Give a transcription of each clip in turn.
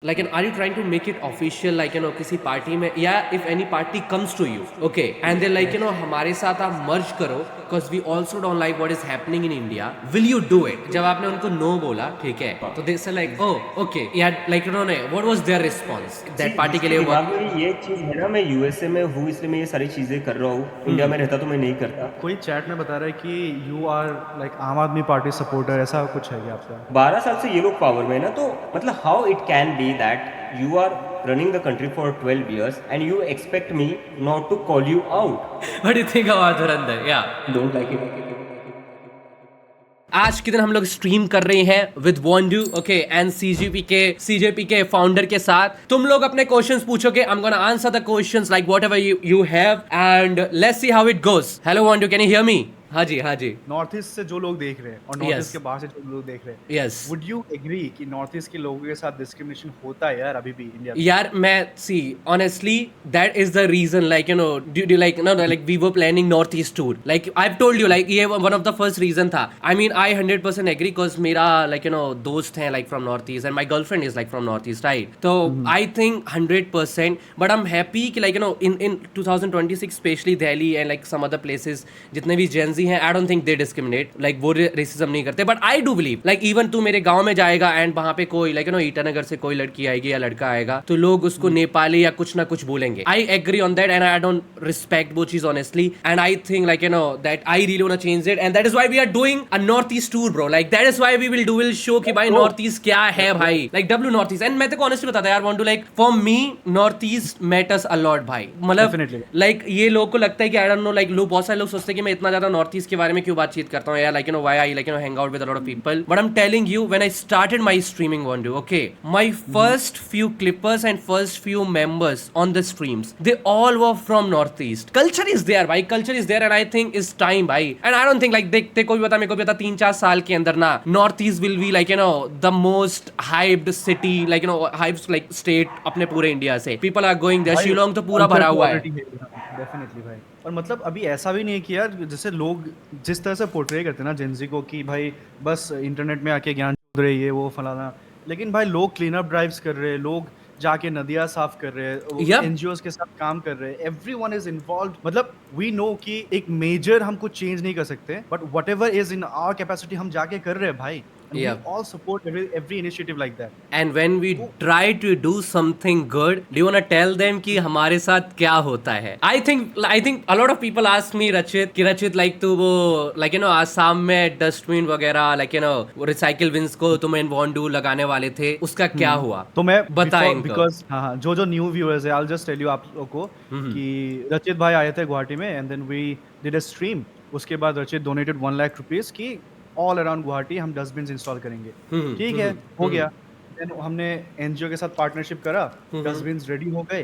like and are you trying to make it official like किसी party में या if any party comes to you okay and they're like हमारे साथ आप merge करो because we also don't like what is happening in India will you do it जब आपने उनको no बोला ठीक है तो they say like oh okay yeah like what was their response C that party के जिसके लिए दिमाग में ये चीज़ है ना, मैं यूएसए में हूँ इसलिए मैं ये सारी चीज़ें कर रहा हूँ, इंडिया में रहता तो मैं नहीं करता। कोई चैट में बता रहा है कि यू आर लाइक आम आदमी पार्टी सपोर्टर, ऐसा कुछ है क्या आपका? 12 साल से ये लोग पावर में है ना, तो मतलब how it can be that you are running the country for 12 years and you expect me not to call you out. what do you think about Dhurandhar yeah don't like it. आज के दिन हम लोग stream कर रहे हैं with वॉन्डू okay and CJP के फाउंडर के साथ। तुम लोग अपने क्वेश्चंस पूछोगे, I am gonna answer the questions like whatever you have and let's see how it goes. Hello वॉन्डू, कैन यू हियर मी? हाँ जी हाँ जी। नॉर्थ ईस्ट से जो लोग देख रहे हैं और नॉर्थ Yes. ईस्ट के बाहर से जो लोग देख रहे हैं, यस वुड यू एग्री कि नॉर्थ ईस्ट के लोगों के साथ डिस्क्रिमिनेशन होता है यार अभी भी इंडिया में? यार मैं see honestly that is the reason like due like no like we were planning north east tour like I have told you like ये one of the first reason था। I mean I 100% agree because मेरा like दोस्त हैं like from north east and my girlfriend is like from north east right. तो I think 100% but I am happy कि like in 2026 specially Delhi and like some other places जितने भी Gen Z हैं I don't think they discriminate like वो racism नहीं करते। But I do believe like even तू मेरे गांव में जाएगा एंड वहां पे कोई लाइक ईटानगर से कोई लड़की आएगी या लड़का आएगा तो लोग उसको नेपाली या कुछ ना कुछ बोलेंगे। I agree on that and I don't respect वो चीज honestly and I think like that I really want to change it and that is why we are doing a north east tour bro. Like that is why we will show कि भाई north east क्या है भाई, like W north east. And मैं तेको honestly बताता यार want to like for me north east matters a lot भाई। मतलब Definitely. लाइक ये लोग को लगता है कि आई डोंट नो लाइक लोग बहुत सारे लोग सोचते हैं कि मैं इतना ज्यादा नॉर्थ ईस्ट के बारे में क्यों बातचीत करता हूँ यार like why I like hang out with a lot of people. But I'm telling you when I started my streaming one day okay my first few clippers and first few members on the streams they all were from northeast. Culture is there भाई, culture is there and I think it's time भाई and I don't think like देख को भी पता मेरे को भी पता 3-4 साल के अंदर ना north east will be like the most hyped city like hyped like state अपने पूरे इंडिया से। People are going there, Shillong तो पूरा भरा हुआ है। डेफिनेटली भाई। और मतलब अभी ऐसा भी नहीं है कि यार जैसे लोग जिस तरह से पोर्ट्रे करते हैं ना जेंजी को कि भाई बस इंटरनेट में आके ज्ञान चोद रहे ये वो फलाना, लेकिन भाई लोग क्लीन अप ड्राइव्स कर रहे हैं, लोग जाके नदियाँ साफ कर रहे हैं, Yep. एनजीओज के साथ काम कर रहे हैं, एवरीवन इज इन्वॉल्व। मतलब वी नो कि एक मेजर हम कुछ चेंज नहीं कर सकते but whatever is in our capacity हम जाके कर रहे हैं भाई। And Yeah. we all support every initiative like that. And when we try to do something good, do you wanna tell them कि हमारे साथ क्या होता है? I think a lot of people ask me Rachit कि Rachit like तू वो like Assam में डस्टबिन वगैरह like रिसाइकिल बिन्स को तुम वॉन्डू लगाने वाले थे, उसका क्या हुआ? तो मैं बताएं बिकॉज हाँ जो न्यू व्यूअर्स है आई जस्ट टेल यू आप लोगों को कि रचित भाई आए थे गुवाहाटी में and then we did a stream. उसके बाद रचित डोनेटेड 1 लाख रुपीस की ऑल अराउंड गुवाहाटी हम डस्टबिन इंस्टॉल करेंगे। ठीक है, हो गया। देन हमने एनजीओ के साथ पार्टनरशिप करा, डस्टबिन रेडी हो गए।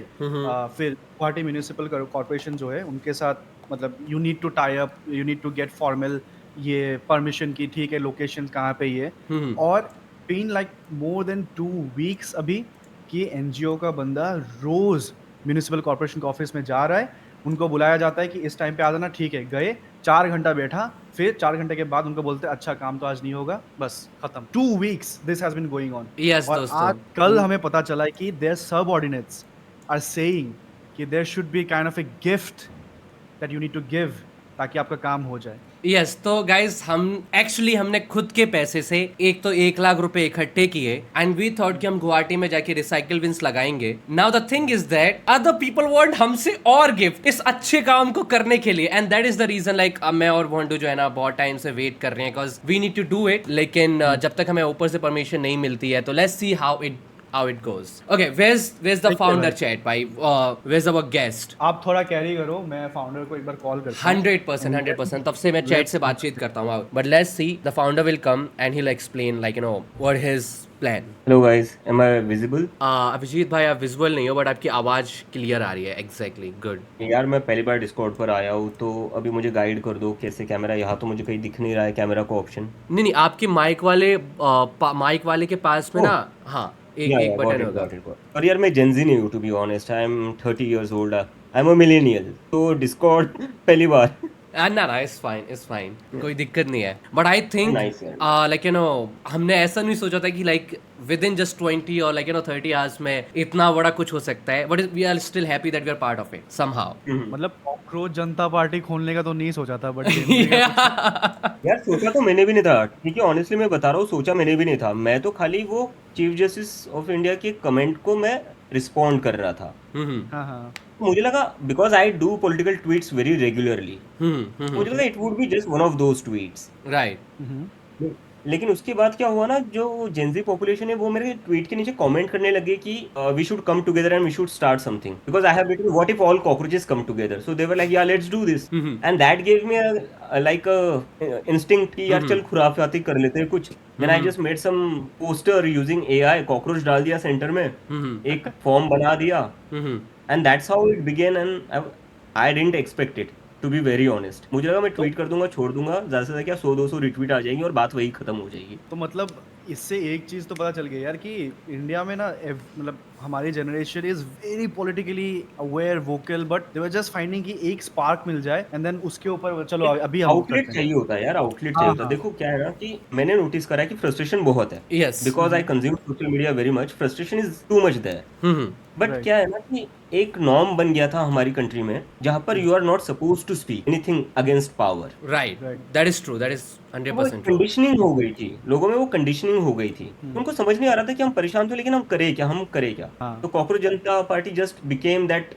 फिर गुवाहाटी म्यूनिसिपल कॉर्पोरेशन जो है उनके साथ मतलब you need to tie up, you need to get formal ये परमिशन की, ठीक है लोकेशन कहाँ पे ये। और been like more than 2 weeks अभी कि एनजीओ का बंदा रोज म्यूनिसिपल कॉर्पोरेशन के ऑफिस में जा रहा है, उनको बुलाया जाता है कि इस टाइम पे आ जाना। ठीक है, गए 4 घंटा बैठा, फिर 4 घंटे के बाद उनको बोलते हैं अच्छा काम तो आज नहीं होगा, बस खत्म। 2 weeks this has been going on. Yes, और दोस्तों। आज कल हमें पता चला है कि देयर सबऑर्डिनेट्स आर सेइंग कि there should be kind of a gift that you need to give ताकि आपका काम हो जाए। यस तो गाइज हमने खुद के पैसे से एक तो 1 लाख रुपए इकट्ठे किए एंड वी थॉट कि हम गुवाहाटी में जाके रिसाइकिल बिन्स लगाएंगे। Now the thing is that other people want हमसे और गिफ्ट इस अच्छे काम को करने के लिए and that is the reason like मैं और वॉन्डू जो है ना बहुत टाइम से वेट कर रहे हैं because we need to do it. लेकिन जब तक हमें ऊपर से परमिशन नहीं मिलती है तो let's see how it goes. Okay, where's the founder chat भाई? Where's our guest? आप थोड़ा कैरी करो, मैं फाउंडर को एक बार कॉल करता हूँ। 100% तब से मैं चैट से बातचीत करता हूँ but let's see the founder will come and he'll explain like what his plan. Hello guys, am I visible? Abhijit भाई आप विजुअल नहीं हो बट आपकी आवाज क्लियर आ रही है। Exactly good. यार मैं पहली बार डिस्कॉर्ड पर आया हूँ तो अभी मुझे गाइड कर दो कैसे कैमरा, यहाँ तो मुझे कहीं दिख नहीं रहा है कैमरा को ऑप्शन। नहीं आपके माइक वाले के पास में ना हाँ एक बटन होगा। और यार मैं जेंजी नहीं हूँ to be honest, I am 30 years old, I am a millennial. तो डिस्कॉर्ड पहली बार ना इट्स फाइन कोई दिक्कत नहीं है but I think Nice, yeah. Like you know हमने ऐसा नहीं सोचा था कि लाइक विद इन जस्ट 20 और लाइक यू नो 30 आवर्स में इतना बड़ा कुछ हो सकता है but we are still happy that we are part of it somehow मतलब कॉकरोच जनता पार्टी खोलने का तो नहीं सोचा था बट यार सोचा तो मैंने भी नहीं था, ठीक है, ऑनेस्टली मैं बता रहा हूँ, सोचा मैंने भी नहीं था। मैं तो खाली वो चीफ जस्टिस ऑफ इंडिया के कमेंट को मैं रिस्पॉन्ड कर रहा था। हाँ हाँ मुझे लगा because I do political tweets very regularly, मुझे लगा it would be just one of those tweets. Right लेकिन उसके बाद क्या हुआ ना, जो जेंजी पॉपुलेशन है वो मेरे ट्वीट के नीचे कमेंट करने लगे कि we should come together and we should start something because I have written what if all cockroaches come together, so they were like yeah let's do this and that give me like instinct कि यार चल खुराफाती कर लेते हैं कुछ। Then I just made some poster using AI, cockroach डाल दिया सेंटर में, एक फॉर्म बना दिया and that's how it began and I didn't expect it to be very honest. मुझे लगा मैं ट्वीट कर दूंगा, छोड़ दूंगा, ज्यादा से ज्यादा क्या 100-200 रिट्वीट आ जाएंगी और बात वही खत्म हो जाएगी। तो मतलब इससे एक चीज तो पता चल गई यार कि इंडिया में ना मतलब हमारी generation is very politically aware vocal but they were just finding कि एक स्पार्क मिल जाए एंड देन उसके ऊपर चलो अभी हम आउटलेट करते हैं। चाहिए होता है यार, आउटलेट चाहिए होता है। देखो क्या है ना कि मैंने नोटिस करा है कि फ्रस्ट्रेशन बहुत है, yes because I consume social media very much, frustration is too much there. But Right. क्या है ना कि एक नॉर्म बन गया था हमारी कंट्री में जहां पर you are not suppose to speak anything against power. Right Right. That is true that is वो 100% ट्रू कंडीशनिंग हो गई थी लोगों में, वो कंडीशनिंग हो गई थी। उनको समझ नहीं आ रहा था कि हम परेशान थे लेकिन हम करें क्या, हम करें क्या। हाँ। तो cockroach Janata party just became that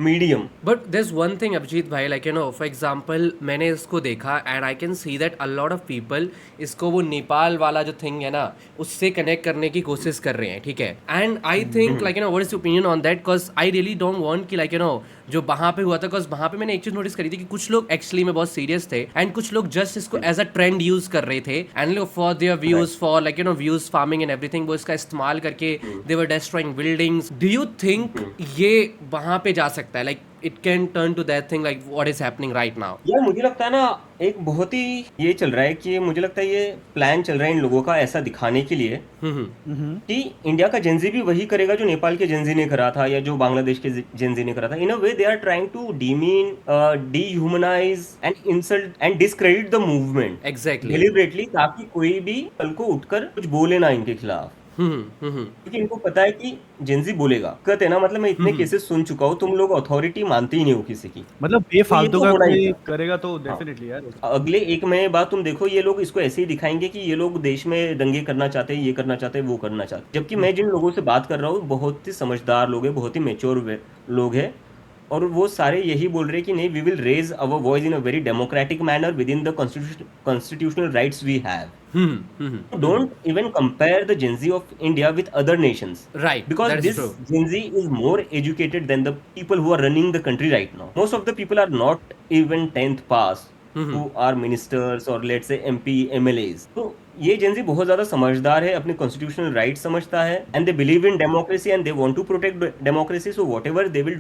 medium. But there's one thing Abhijit भाई like you know for example मैंने इसको देखा and I can see that a lot of people इसको वो नेपाल वाला जो थिंग है ना उससे कनेक्ट करने की कोशिश कर रहे हैं, ठीक है। And I think like you know what is opinion on that because I really don't want कि लाइक यू नो जो वहाँ पे हुआ था बिकॉज वहाँ पे मैंने एक चीज नोटिस करी थी कि कुछ लोग एक्चुअली में बहुत सीरियस थे एंड कुछ लोग जस्ट इसको एज अ ट्रेंड यूज कर रहे थे and for their views for like you know views farming and everything वो इसका इस्तेमाल करके they were destroying buildings. Do you think ये वहाँ पे जा सकता है like it can turn to that thing like what is happening right now? यार मुझे लगता है ना एक बहुत ही ये चल रहा है कि मुझे लगता है ये प्लान चल रहा है इन लोगों का ऐसा दिखाने के लिए कि इंडिया का जेंजी भी वही करेगा जो नेपाल के जेंजी ने करा था या जो बांग्लादेश के जेंजी ने करा था। In a way they are trying to demean, dehumanise and insult and discredit the movement Exactly. Deliberately, ताकि कोई भी कल को उठकर कुछ बोले ना इनके खिलाफ, क्योंकि इनको पता है कि जेंजी बोलेगा। कहते हैं ना, मतलब मैं इतने केसेस सुन चुका हूँ, तुम लोग अथॉरिटी मानते ही नहीं हो किसी की। मतलब बेफालतू तो का होना ही कोई था। करेगा तो डेफिनेटली यार। अगले एक महीने बाद तुम देखो ये लोग इसको ऐसे ही दिखाएंगे कि ये लोग देश में दंगे करना चाहते हैं, ये करना चाहते हैं, वो करना चाहते हैं। जबकि मैं जिन लोगों से बात कर रहा हूँ बहुत ही समझदार लोग हैं, बहुत ही मेच्योर लोग हैं, और वो सारे यही बोल रहे हैं कि नहीं, we will raise our voice in a very democratic manner within the constitutional rights we have. Don't even compare the Gen Z of India with other nations. Right, Because that is this true. Gen Z is more educated than the people who are running the country right now. Most of the people are not even 10th pass who are ministers or let's say MP, MLAs. तो ये Gen Z बहुत ज्यादा समझदार है, अपने constitutional rights समझता है, and they believe in democracy and they want to protect democracy. So whatever they will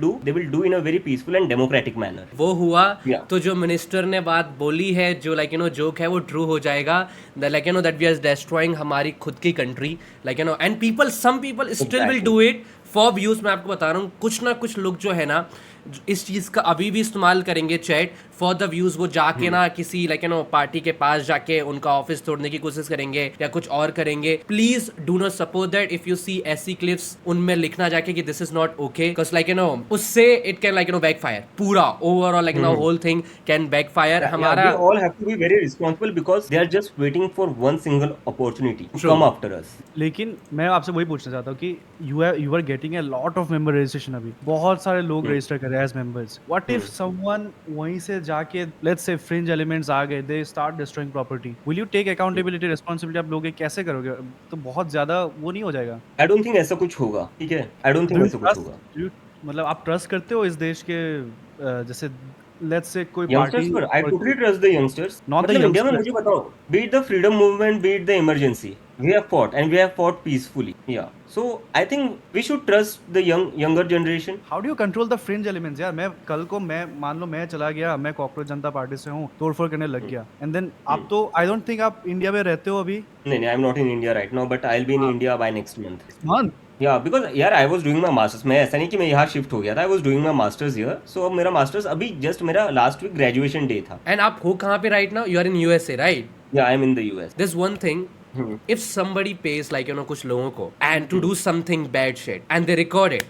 do in a very peaceful and democratic manner. वो हुआ Yeah. तो जो मिनिस्टर ने बात बोली है जो लाइक यू नो जोक है वो ट्रू हो जाएगा, like you know that we are destroying हमारी खुद की country, like you know and people some people still will do it for views. मैं आपको बता रहा हूँ कुछ ना कुछ लोग जो है ना इस चीज का अभी भी इस्तेमाल करेंगे चैट फॉर द व्यूज। वो जाके ना किसी लाइक यू नो पार्टी के पास जाके उनका ऑफिस तोड़ने की कोशिश करेंगे या कुछ और करेंगे। Please do not support that. If you see ऐसी क्लिप्स उनमें लिखना जाके कि this is not okay because like you know उससे it can like you know backfire, पूरा overall like no whole thing can backfire. हमारा we all have to be very responsible because they are just waiting for one single opportunity to True. come after us. लेकिन मैं आपसे वही पूछना चाहता हूँ कि you are getting a lot of member registration, अभी बहुत सारे लोग रजिस्टर कर रहे हैं as members. What if someone वहीं से जाके लेट्स से फ्रिंज एलिमेंट्स आ गए, they start destroying property, will you take accountability, responsibility आप लोगे, कैसे करोगे? तो बहुत ज्यादा वो नहीं हो जाएगा? I don't think ऐसा कुछ होगा, ठीक है? I don't think ऐसा कुछ होगा। मतलब आप ट्रस्ट करते हो इस देश के जैसे लेट्स से कोई Youngsters पार्टी? पर I totally trust the youngsters. Not the मतलब इंडिया में youngsters. मुझे बताओ, be it the freedom movement, be it the emergency, We have fought and we have fought peacefully. Yeah. So I think we should trust the younger generation. How do you control the fringe elements यार? मैं कल को मैं मान लो मैं चला गया, मैं कॉकरोच जनता पार्टी से हूँ, तोड़फोड़ करने लग गया, एंड देन आप तो आई डोंट थिंक आप इंडिया में रहते हो अभी। नहीं, I'm not in India right now, but I'll be in India by next month. मान Yeah, because यार I was doing my masters. मैं ऐसा नहीं कि मैं यहाँ शिफ्ट हो गया था. I was doing my masters here. So अब मेरा masters अभी जस्ट मेरा लास्ट वीक ग्रेजुएशन डे था. And आप हो कहाँ पे right now? You are in USA, right? Yeah, I'm in the US. There's one thing. If somebody pays like कुछ लोगों को and to do something bad shit and they record it,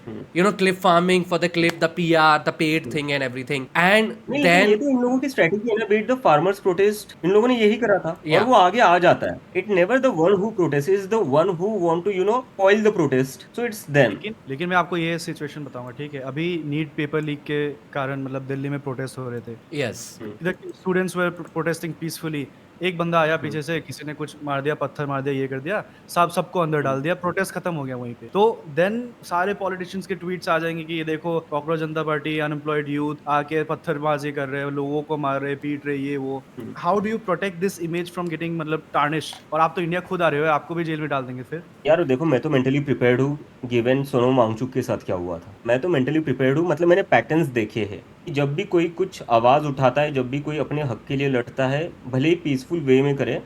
clip farming for the clip, the PR, the paid thing and everything, and नहीं, then ये तो इन लोगों की strategy है ना, beat the farmers protest. इन लोगों ने यही करा था और वो आगे आ जाता है. It never the one who protests is the one who want to foil the protest. So it's them. लेकिन मैं आपको ये सिचुएशन बताऊंगा, ठीक है? अभी नीट पेपर लीक के कारण मतलब दिल्ली में प्रोटेस्ट हो रहे थे. yes, इधर स्टूडेंट्स वर प्रोटेस्टिंग पीसफुली. एक बंदा आया पीछे से, किसी ने कुछ मार दिया, पत्थर मार दिया, ये कर दिया, सबको अंदर डाल दिया, प्रोटेस्ट खत्म हो गया वहीं पे. तो देन सारे पॉलिटिशियंस के ट्वीट्स आ जाएंगे कि ये देखो कॉकरोच जनता पार्टी, अनएम्प्लॉयड यूथ आके पत्थरबाजी कर रहे हैं, लोगों को मार रहे, पीट रहे, ये वो. How do you protect this image from getting मतलब टार्निश? और आप तो इंडिया खुद आ रहे हो, आपको भी जेल में डाल देंगे फिर. यार देखो, मैं तो मेंटली प्रिपेयर्ड हूँ. गिवन सोनम वांगचुक के साथ क्या हुआ था, मैं तो मेंटली प्रिपेयर्ड हूँ. मतलब मैंने पैटर्न्स देखे हैं कि जब भी कोई कुछ आवाज उठाता है, जब भी कोई अपने हक के लिए लड़ता है, भले ही पीसफुल वे में करे,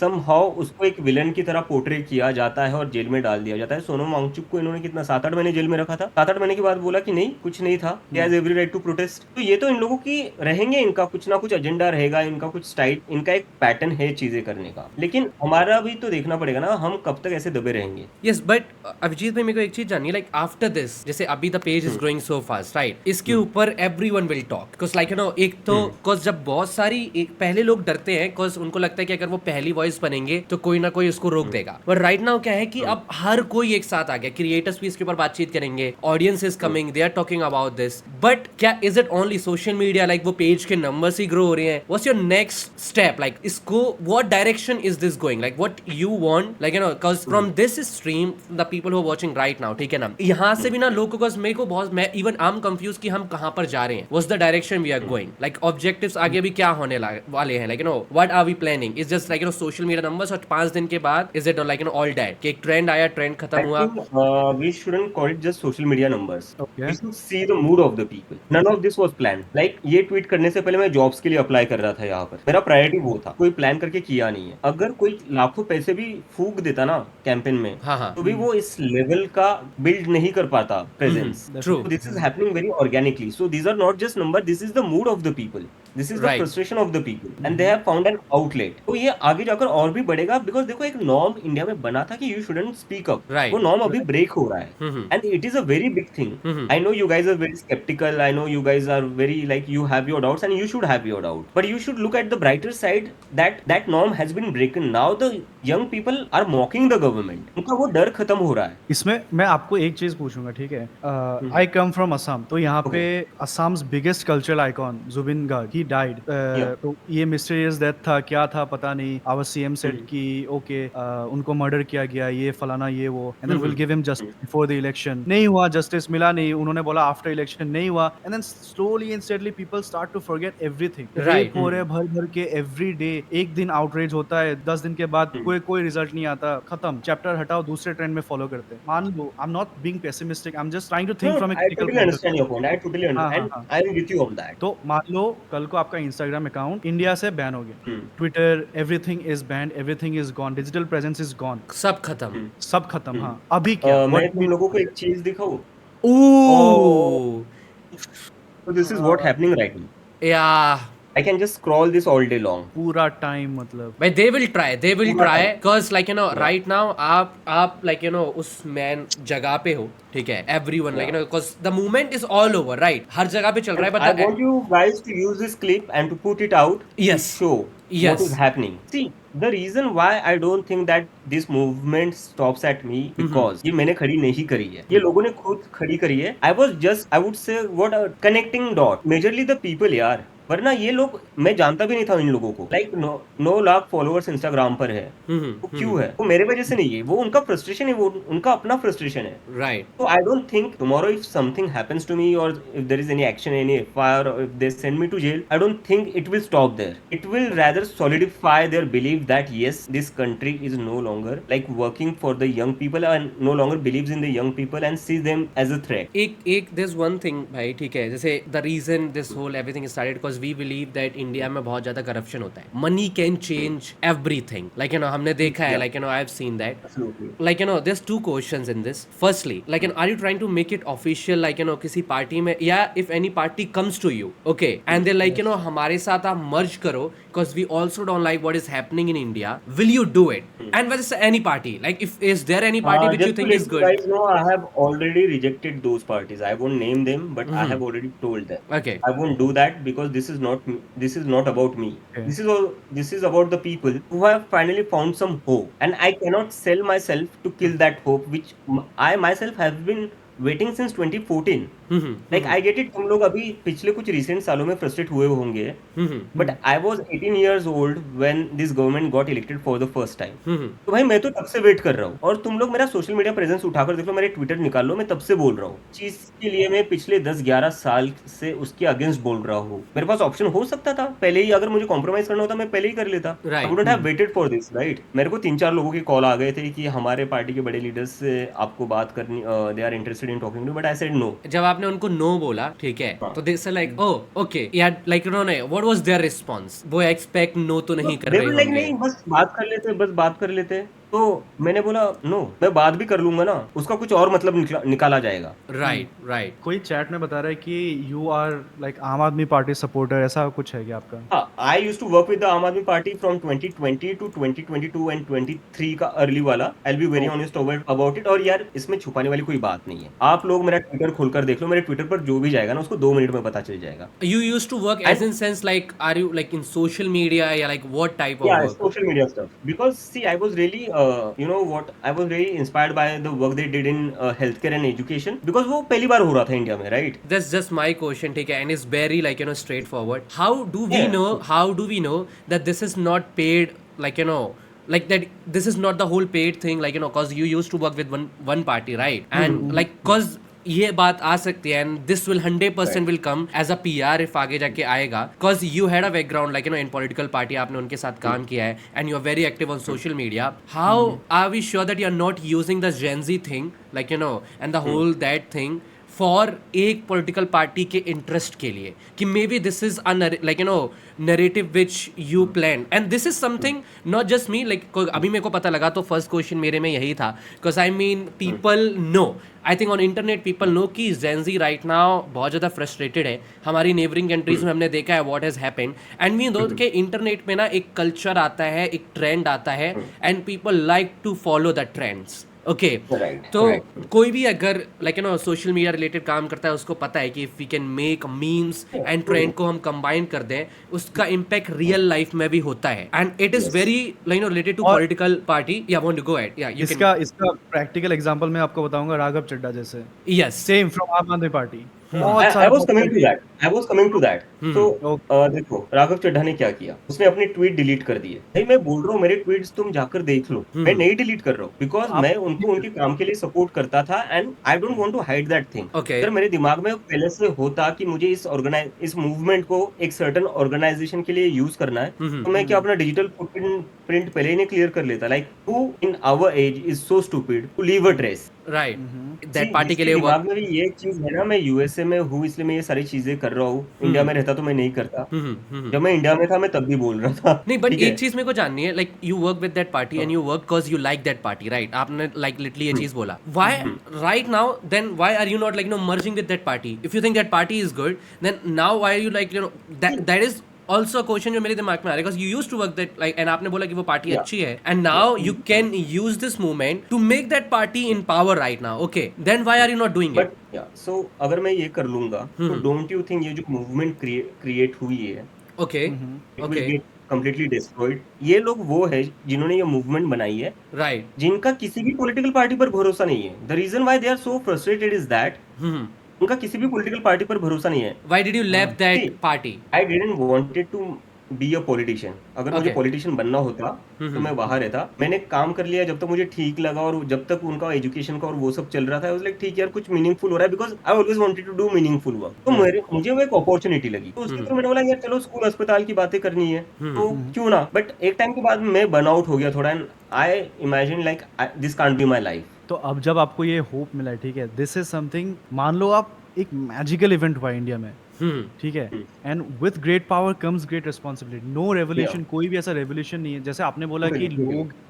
समहाउ उसको एक विलन की तरह पोर्ट्रे किया जाता है और जेल में डाल दिया जाता है. सोनम वांगचुक को इन्होंने कितना 7-8 महीने जेल में रखा था. 7-8 महीने के बाद बोला कि नहीं, कुछ नहीं था, he has every right to protest. तो ये तो इन लोगों की रहेंगे, इनका कुछ ना कुछ एजेंडा रहेगा, इनका कुछ स्टाइल, इनका एक पैटर्न है चीजें करने का. लेकिन हमारा भी तो देखना पड़ेगा ना, हम कब तक ऐसे दबे रहेंगे. yes, but अभिजीत भाई मेरे को एक चीज जाननी है, like after this, जैसे अभी the page is growing so fast, right? इसके ऊपर everyone will talk, because like एक तो cause जब बहुत सारी पहले लोग डरते हैं, cause उनको लगता है कि अगर वो पहली वॉइस बनेंगे तो कोई ना कोई उसको रोक देगा. बट राइट नाउ क्या है कि अब हर कोई एक साथ आ गया, क्रिएटर्स भी इसके ऊपर बातचीत करेंगे, audience is coming, they are talking about this. But क्या is it only social media, like वो पेज के नंबर्स ही ग्रो हो रहे हैं? What's your next step, like इसको what direction is this going, like what you want, like cause from this stream the people who are watching right now, ठीक है ना, यहाँ से भी ना लोगों को मेरे को बहुत, मैं इवन आई एम कंफ्यूज कि हम कहाँ पर जा रहे हैं, what's the direction we are going, like objectives आगे भी क्या होने वाले हैं, like what are we planning? Is just like social media numbers और 5 दिन के बाद is it like all dead कि एक ट्रेंड आया, ट्रेंड खत्म हुआ? We shouldn't call it just social media numbers. Okay. We should see the mood of the people. None of this was planned. Like ये ट्वीट करने से पहले मैं जॉब्स के लिए अप्लाई कर रहा था यहाँ पर, मेरा प्रायोरिटी वो था, कोई प्लान करके किया नहीं है. अगर कोई लाखों पैसे भी फूक देता ना कैंपेन में, हाँ. तो भी वो इस लेवल का बिल्ड नहीं कर पाता presence. True. So this is happening very organically. So these are not just number. This is the mood of the people. This is the Right. frustration of the people, and they have found an outlet. तो ये आगे जाकर और भी बढ़ेगा, because देखो एक norm India में बना था कि you shouldn't speak up. Right. वो नॉर्म अभी ब्रेक हो रहा है, and it is a very big thing. I know you guys are very skeptical. I know you guys are very like you have your doubts, and you should have your doubt. But you should look at the brighter side that norm has been broken. Now the young people are mocking the government. उनका वो डर खत्म हो रहा है. इसमें मैं आपको एक चीज पूछूंगा, ठीक है? आई कम फ्रॉम असम, तो यहाँ पे Assam's biggest cultural icon Zubeen Garg, he died. तो ये मिस्टीरियस डेथ था, क्या था पता नहीं. आवर सीएम सेड कि ओके उनको मर्डर किया गया, ये फलाना ये वो, and then will give him justice before the election. नहीं हुआ, जस्टिस मिला नहीं. उन्होंने बोला आफ्टर इलेक्शन, नहीं हुआ. And then slowly and steadily people start to forget everything. Right. हो रहे भर भर के एवरी डे. एक दिन आउटरेज होता है, 10 दिन के बाद कोई रिजल्ट नहीं आता, खत्म, चैप्टर हटाओ, दूसरे ट्रेंड में फॉलो करते हैं. मान लो, I am not being pessimistic, I am just trying to think from a I critical totally understand your point. I totally understand. हाँ. I am with you on that. तो मान लो कल को आपका इंस्टाग्राम अकाउंट इंडिया से ban हो गया, Twitter, everything is band, everything is gone, digital presence is gone, सब खत्म. सब खत्म. हाँ, अभी क्या? मैं तुम लोगों को एक चीज दिखाऊं. Ooh. So this is what happening right now. Yeah. I can just scroll this all day long. पूरा टाइम मतलब But they will try because like right now आप like उस मैन जगह पे हो, ठीक है, everyone like because the movement is all over, right? हर जगह पे चल रहा है, but I want you guys to use this clip and to put it out. Yes. To show Yes. what is happening. See, the reason why I don't think that this movement stops at me, because ये मैंने खड़ी नहीं करी है, ये लोगों ने खुद खड़ी करी है. I would say what a connecting dot. Majorly the people यार. वरना ये लोग, मैं जानता भी नहीं था इन लोगों को, लाइक 9 लाख फॉलोअर्स इंस्टाग्राम पर है। वो क्यों है? वो मेरे वजह से नहीं है, वो उनका फ्रस्ट्रेशन है, वो उनका अपना फ्रस्ट्रेशन है। Right So I don't think tomorrow if something happens to me, or if there is any action, any FIR, or if they send me to jail, I don't think it will stop there. It will rather solidify their belief that yes, this country is no longer like working for the young people and no longer believes in the young people and sees them as a threat. एक this one thing भाई, ठीक है, जैसे the reason this whole everything started because we believe that India में बहुत ज्यादा corruption होता है, money can change everything, like हमने देखा है, like I have seen that, Absolutely. like there's two questions in this. Firstly, like are you trying to make it official, like किसी party में, या if any party comes to you, okay, and they're like हमारे साथ आप merge करो because we also don't like what is happening in India, will you do it? And whether it's any party, like if is there any party which you Just to think let is you good? guys know, I have already rejected those parties. I won't name them, but I have already told them. Okay. I won't do that because this is not me. This is not about me. Okay. This is about the people who have finally found some hope, and I cannot sell myself to kill that hope, which I myself have been waiting since 2014. Like I get it, तुम लोग अभी पिछले कुछ recent सालों में frustrate हुए होंगे, but I was 18 years old when this government got elected for the first time. तो भाई मैं तो तब से वेट कर रहा हूँ, और तुम लोग मेरा सोशल मीडिया प्रेजेंस उठाकर देख लो, मेरे ट्विटर निकाल लो, मैं तब से बोल रहा हूँ चीज के लिए, मैं पिछले 10-11 साल से उसके अगेंस्ट बोल रहा हूँ। मेरे पास ऑप्शन हो सकता था पहले ही, अगर मुझे कॉम्प्रोमाइज करना होता मैं पहले ही कर लेता। Right. I wouldn't have waited for this, right? मेरे को 3-4 लोगों के कॉल आ गए थे कि हमारे पार्टी के बड़े लीडर्स से आपको बात करनी, they are interested in talking to, but I said no. जब आपने उनको नो बोला, ठीक है, तो दे से लाइक ओह ओके यार, लाइक उन्होंने व्हाट वाज देयर रिस्पांस, वो एक्सपेक्ट नो तो नहीं कर रहे लाइक होंगे। नहीं, बस बात कर लेते। तो मैंने बोला नो, मैं बात भी कर लूंगा ना, उसका कुछ और मतलब निकाला जाएगा। राइट कोई चैट में बता रहा है कि यू आर लाइक आम आदमी पार्टी सपोर्टर, ऐसा कुछ है क्या आपका? हाँ, I used to work with the आम आदमी पार्टी from 2020 to 2022 and 23 का अर्ली वाला। I'll be very honest about it। और यार इसमें छुपाने वाली कोई बात नहीं है, आप लोग मेरा ट्विटर खोलकर देख लो, मेरे ट्विटर पर जो भी जाएगा ना उसको 2 मिनट में पता चल जाएगा। You used to work as in sense like, are you like in social media, या like what type of Yeah, work? social media stuff. Because see, I was really, you know what, I was really inspired by the work they did in healthcare and education, because वो पहली बार हो रहा था India में, right? That's just my question, ठीक है, and it's very like straightforward. How do we Yeah. know? How do we know that this is not paid? Like like that this is not the whole paid thing, like cause you used to work with one party, right? And like cause ये बात आ सकती है, and this will 100% will come as a PR if आगे जाके आएगा, because you had a background like in political party, आपने उनके साथ काम किया है, and you are very active on social media. How are we sure that you are not using the Gen Z thing, like and the whole that thing for एक political party के interest के लिए, कि maybe this is like narrative which you plan, and this is something not just me, like अभी मेरे को पता लगा तो फर्स्ट क्वेश्चन मेरे में यही था, because I mean people know, I think on internet people know कि जेंजी राइट नाउ बहुत ज़्यादा फ्रस्ट्रेटेड है. हमारी नेबरिंग कंट्रीज में हमने देखा है what has happened, and we know कि इंटरनेट में ना एक कल्चर आता है, एक ट्रेंड आता है, and people like to follow the trends. Okay, तो कोई भी अगर लाइक सोशल मीडिया रिलेटेड काम करता है, उसको पता है कि if we can make memes and trend को हम कंबाइन कर दें, उसका इम्पैक्ट रियल लाइफ में भी होता है, and it is very related to political party. या वांट टू गो एट, या यू इसका प्रैक्टिकल एग्जांपल मैं आपको बताऊंगा, राघव चड्ढा जैसे. यस, सेम फ्रॉम आम आदमी party. I was coming to that. तो देखो राघव चड्ढा ने क्या किया, उसने अपनी ट्वीट डिलीट कर दिए. भाई मैं बोल रहा हूँ मेरे ट्वीट्स तुम जाकर देख लो, मैं नहीं डिलीट कर रहा हूँ, बिकॉज मैं उनको उनके काम के लिए सपोर्ट करता था, and I don't want to hide that thing. अगर मेरे दिमाग में पहले से होता कि मुझे इस मूवमेंट को एक सर्टेन ऑर्गेनाइजेशन के लिए यूज करना है, तो मैं क्या अपना डिजिटल फुटप्रिंट पहले ही क्लियर कर लेता. Like who in our age is so stupid to leave a trace, right, that party के लिए दिमाग में भी ये चीज है ना. मैं यूएसए में हूँ इसलिए मैं ये सारी चीजें कर रहा हूँ, इंडिया में रहता तो मैं नहीं करता. जब मैं इंडिया में था मैं तब भी बोल रहा था. नहीं, बट एक चीज मेरे को जाननी है, like you work with that party and you work because you like that party, right? आपने लाइक लिटरली ये चीज बोला. Why right now then why are you not like merging with that party? If you think that party is good, then now why are you like that is also a question जो मेरे दिमाग में आ रहा है, because you used to work that like, and आपने बोला कि वो पार्टी अच्छी है, and now you can use this movement to make that party in power right now. Okay, then why are you not doing it? But yeah, so अगर मैं ये कर लूंगा, तो don't you think ये जो मूवमेंट क्रिएट हुई है, okay, it will get completely destroyed. ये लोग वो है जिन्होंने ये मूवमेंट बनाई है, right, जिनका किसी भी पॉलिटिकल पार्टी पर भरोसा नहीं है. The reason why they are so frustrated is that उनका किसी भी पॉलिटिकल पार्टी पर भरोसा नहीं है। Why did you left that See, party? I didn't wanted to be a politician. अगर मुझे Okay. पॉलिटिशियन बनना होता तो मैं बाहर रहता। मैंने काम कर लिया जब तक मुझे ठीक लगा, और जब तक उनका एजुकेशन का और वो सब चल रहा था, I was like ठीक है यार, कुछ मीनिंगफुल हो रहा है, because I always wanted to do meaningful work. तो मुझे वो एक अपॉर्चुनिटी लगी, तो उसके थ्रू मैंने बोला यार चलो स्कूल अस्पताल की बातें करनी है तो क्यों ना। बट एक टाइम के बाद मैं बर्नआउट हो गया थोड़ा, and I imagine like this can't be my life. तो अब जब आपको ये होप मिला है, ठीक है, दिस इज समथिंग, मान लो आप एक मैजिकल इवेंट हुआ इंडिया में, ठीक है, and with great power comes great responsibility. No revolution, कोई भी ऐसा रेवोल्यूशन नहीं है जैसे आपने बोला कि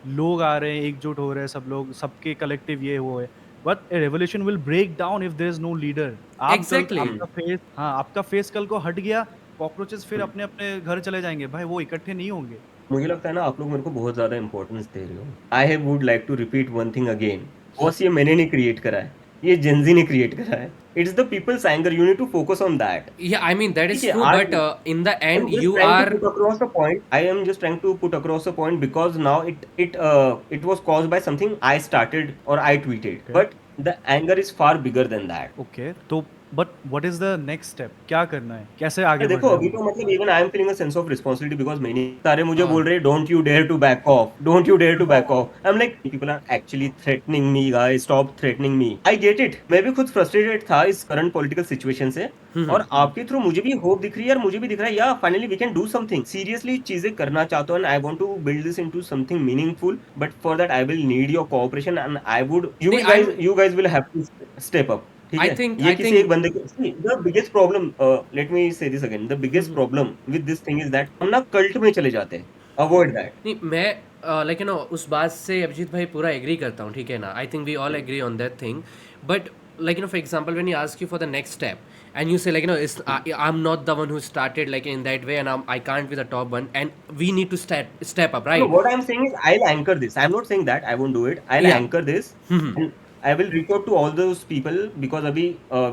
लोग आ रहे हैं, एकजुट हो रहे हैं, सब लोग, सबके कलेक्टिव ये वो है, but a revolution will break down if there is no leader. Exactly. आपका फेस कल को हट गया, कॉकरोचेस फिर अपने अपने घर चले जाएंगे भाई, वो इकट्ठे नहीं होंगे। मुझे लगता है ना आप लोग मेरे को बहुत ज्यादा इंपॉर्टेंस दे रहे हो। I would like to repeat one thing again, boss ये मैंने नहीं क्रिएट करा है, ये जेनजी ने क्रिएट करा है। It's the people's anger, you need to focus on that. Yeah, I mean that is ठीक है, true, आज but in the I'm end just you trying are to put across the point. I am just trying to put across the point because now it was caused by something I started or I tweeted. Okay. But the anger is far bigger than that. Okay, तो but what is the next step, क्या करना है, कैसे आगे देखो बढ़ना अभी है? तो मतलब even I am feeling a sense of responsibility because मैंने सारे मुझे बोल रहे हैं don't you dare to back off, don't you dare to back off. I am like people are actually threatening me guys, stop threatening me. I get it, मैं भी खुद frustrated था इस करंट पॉलिटिकल सिचुएशन से, और आपके through मुझे भी होप दिख रही है, और मुझे भी दिख रहा है या finally we can do something. Seriously चीजें करना चाहता हूं, and I want to build this into something meaningful, but for that I will need your cooperation, and I would you guys will have to step up. ठीक I है, think- ये I किसी think- एक बंदे के the biggest problem, let me say this again, the biggest problem with this thing is that हम ना cult में चले जाते हैं। Avoid that. नहीं, मैं लाइक उस बात से अभिजीत भाई पूरा एग्री करता हूँ, ठीक है ना। I think we all agree on that thing, but like for example when you ask you for the next step and you say like I'm not the one who started like in that way, and I can't be the top one, and we need to step up, right? No, what I'm saying is I'll anchor this. I'm not saying that I won't do it. I'll Yeah. anchor this, and I will reach out to all those people because abhi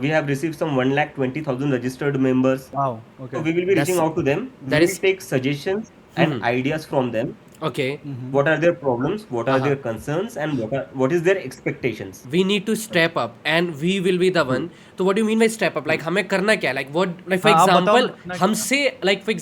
we have received some 1,20,000 registered members. Wow, So okay, we will be reaching out to them. We that will is- take suggestions and ideas from them. Okay, What are their problems? What are their concerns? And what is their expectations? we need to step up and we will be the one. So what do you mean by step up? Like हमें करना क्या? Like what, like for हाँ, आप बताओ example ना, करना हमसे like for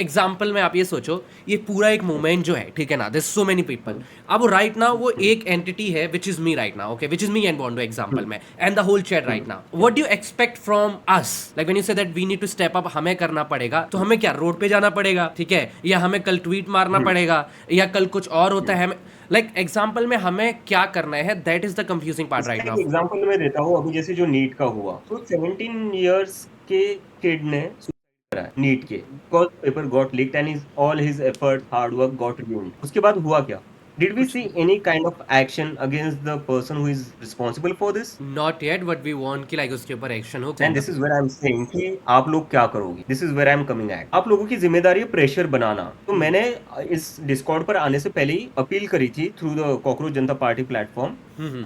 example में आप ये सोचो, ये पूरा एक मूवमेंट जो है, ठीक है ना, there's so many people. अब right now वो एक entity है which is me right now, okay, which is me and Bondo example में, and the whole chat right now. What do you expect from us? Like when you say that we need to step up, हमें करना पड़ेगा, तो हमें क्या road पे जाना पड़ेगा, ठीक है, या हमें कल ट्वीट मारना पड़ेगा, या कल कुछ और होता है, लाइक एग्जाम्पल में हमें क्या करना है, that is the confusing part right now. Example मैं देता हूँ, अभी जैसे जो नीट का हुआ, तो 17 इयर्स के किड ने सुसाइड करा नीट के, because paper got leaked and all his effort hard work got ruined। उसके बाद हुआ क्या? Did we see any kind of action against the person who is responsible for this? Not yet, but we want कि like उसके ऊपर action हो। And this is where I'm saying कि आप लोग क्या करोगे? This is where I'm coming at. आप लोगों की जिम्मेदारी है प्रेशर बनाना। तो मैंने इस डिस्कॉर्ड पर आने से पहले ही अपील करी थी through the cockroach Janata party platform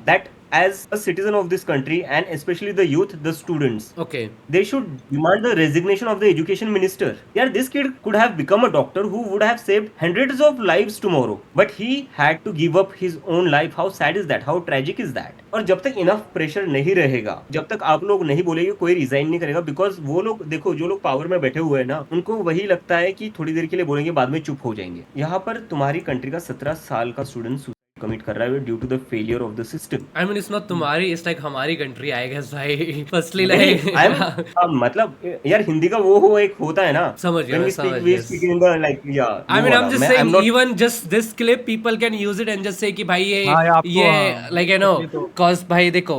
that as a citizen of this country and especially the youth, the students, okay, they should demand the resignation of the education minister. Yeah, this kid could have become a doctor who would have saved hundreds of lives tomorrow, but he had to give up his own life. How sad is that? How tragic is that? और जब तक enough pressure नहीं रहेगा, जब तक आप लोग नहीं बोलेंगे, कोई रिजाइन नहीं करेगा, बिकॉज वो लोग देखो जो लोग पावर में बैठे हुए हैं ना, उनको वही लगता है कि थोड़ी देर के लिए बोलेंगे, बाद में चुप हो जाएंगे। यहाँ पर तुम्हारी कंट्री का 17 साल का स्टूडेंट कमिट कर रहा है due to the failure of the system. I mean it's not तुम्हारी, इट्स लाइक हमारी कंट्री आई गेस भाई, फर्स्टली लाइक मतलब यार हिंदी का वो एक होता है ना, समझ गया, when we समझ speak, गया। we speak in the like yeah I mean, वो I'm वाला। just मैं- saying, I'm not- even just this clip, people can use it and just say कि भाई हाँ, या आपको, ये हाँ, like you know, ये तो- cause भाई देखो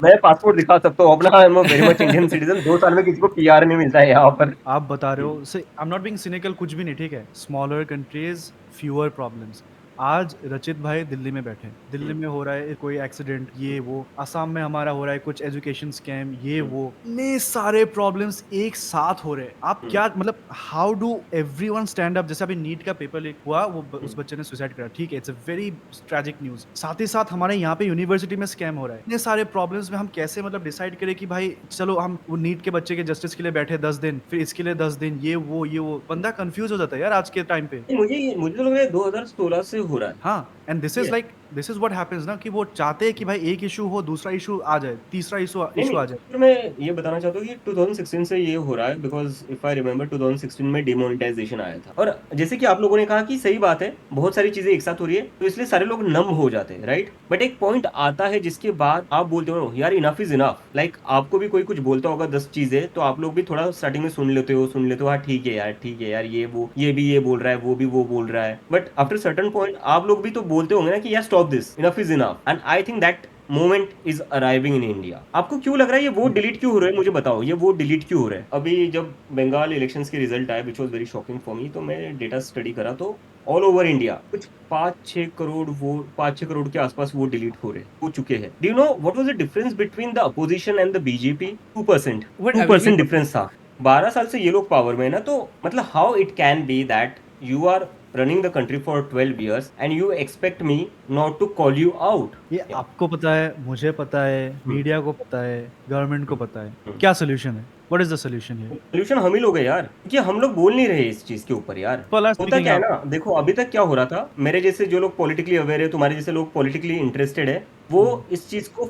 मैं पासपोर्ट दिखा सकता हूँ अपना, I'm a very much Indian citizen। 2 साल में किसी को PR नहीं मिलता है यहाँ पर। आप बता रहे हो, से I am not being cynical, कुछ भी नहीं, ठीक है, स्मॉलर कंट्रीज फ्यूअर प्रॉब्लम्स। आज रचित भाई दिल्ली में बैठे, दिल्ली में हो रहा है कोई एक्सीडेंट, ये वो, असम में हमारा हो रहा है कुछ एजुकेशन स्कैम, ये वो, इतने सारे प्रॉब्लम्स एक साथ हो रहे हैं। आप क्या मतलब, how do everyone stand up? जैसे अभी नीट का पेपर लीक हुआ, वो उस बच्चे ने सुसाइड करा, ठीक है, it's a very tragic news. साथ ही साथ हमारे यहाँ पे यूनिवर्सिटी में स्कैम हो रहा है। इतने सारे प्रॉब्लम्स में हम कैसे मतलब डिसाइड करें कि भाई चलो हम वो नीट के बच्चे के जस्टिस के लिए बैठे 10 दिन, फिर इसके लिए 10 दिन, ये वो, बंदा कंफ्यूज हो जाता है यार आज के टाइम पे। मुझे तो लग रहा है 2016 से हो रहा है। हाँ, and this is Yeah. Like this is what happens ना कि वो चाहते हैं कि भाई एक इशू हो, दूसरा इशू आ जाए, तीसरा इशू नहीं इशू नहीं आ जाए। फिर मैं ये बताना चाहता हूँ कि 2016 से ये हो रहा है बिकॉज इफ आई रिमेम्बर 2016 में डिमोनेटाइजेशन आया था और जैसे कि आप लोगों ने कहा कि सही बात है बहुत सारी चीजें एक साथ हो रही है तो इसलिए सारे लोग नम हो जाते हैं राइट बट एक पॉइंट आता है जिसके बाद आप बोलते हो यार इनफ इज इनफ लाइक आपको भी कोई कुछ बोलता होगा 10 चीजें तो आप लोग भी थोड़ा स्टार्टिंग में सुन लेते हो हाँ ठीक है यार ये वो ये भी ये बोल रहा है वो भी वो बोल रहा है बट आफ्टर सर्टन पॉइंट आप लोग भी तो बोलते होंगे ना कि यार stop this enough is enough and I think that moment is arriving in India आपको क्यों लग रहा है ये वोट डिलीट क्यों हो रहे हैं मुझे बताओ ये वोट डिलीट क्यों हो रहे हैं अभी जब बंगाल इलेक्शंस के रिजल्ट आए which was very shocking for me तो मैं डेटा स्टडी करा तो ऑल ओवर इंडिया कुछ 5-6 करोड़ वोट 5-6 करोड़ के आसपास वोट डिलीट हो चुके हैं do you know what was the difference between the opposition and the BJP 2% What 2% difference था 12 साल से ये लोग पावर में है ना तो मतलब how it can be that you are running the country for 12 years and you expect me not to call you out ये आपको पता है, मुझे पता है, मीडिया को पता है, गवर्नमेंट को पता है, क्या सोल्यूशन है? What is the solution here? Solution हम ही लोग हैं यार क्योंकि हम लोग बोल नहीं रहे इस चीज के ऊपर यार होता क्या है ना देखो अभी तक क्या हो रहा था मेरे जैसे जो लोग पॉलिटिकली अवेयर है तुम्हारे जैसे लोग पॉलिटिकली इंटरेस्टेड है वो इस चीज को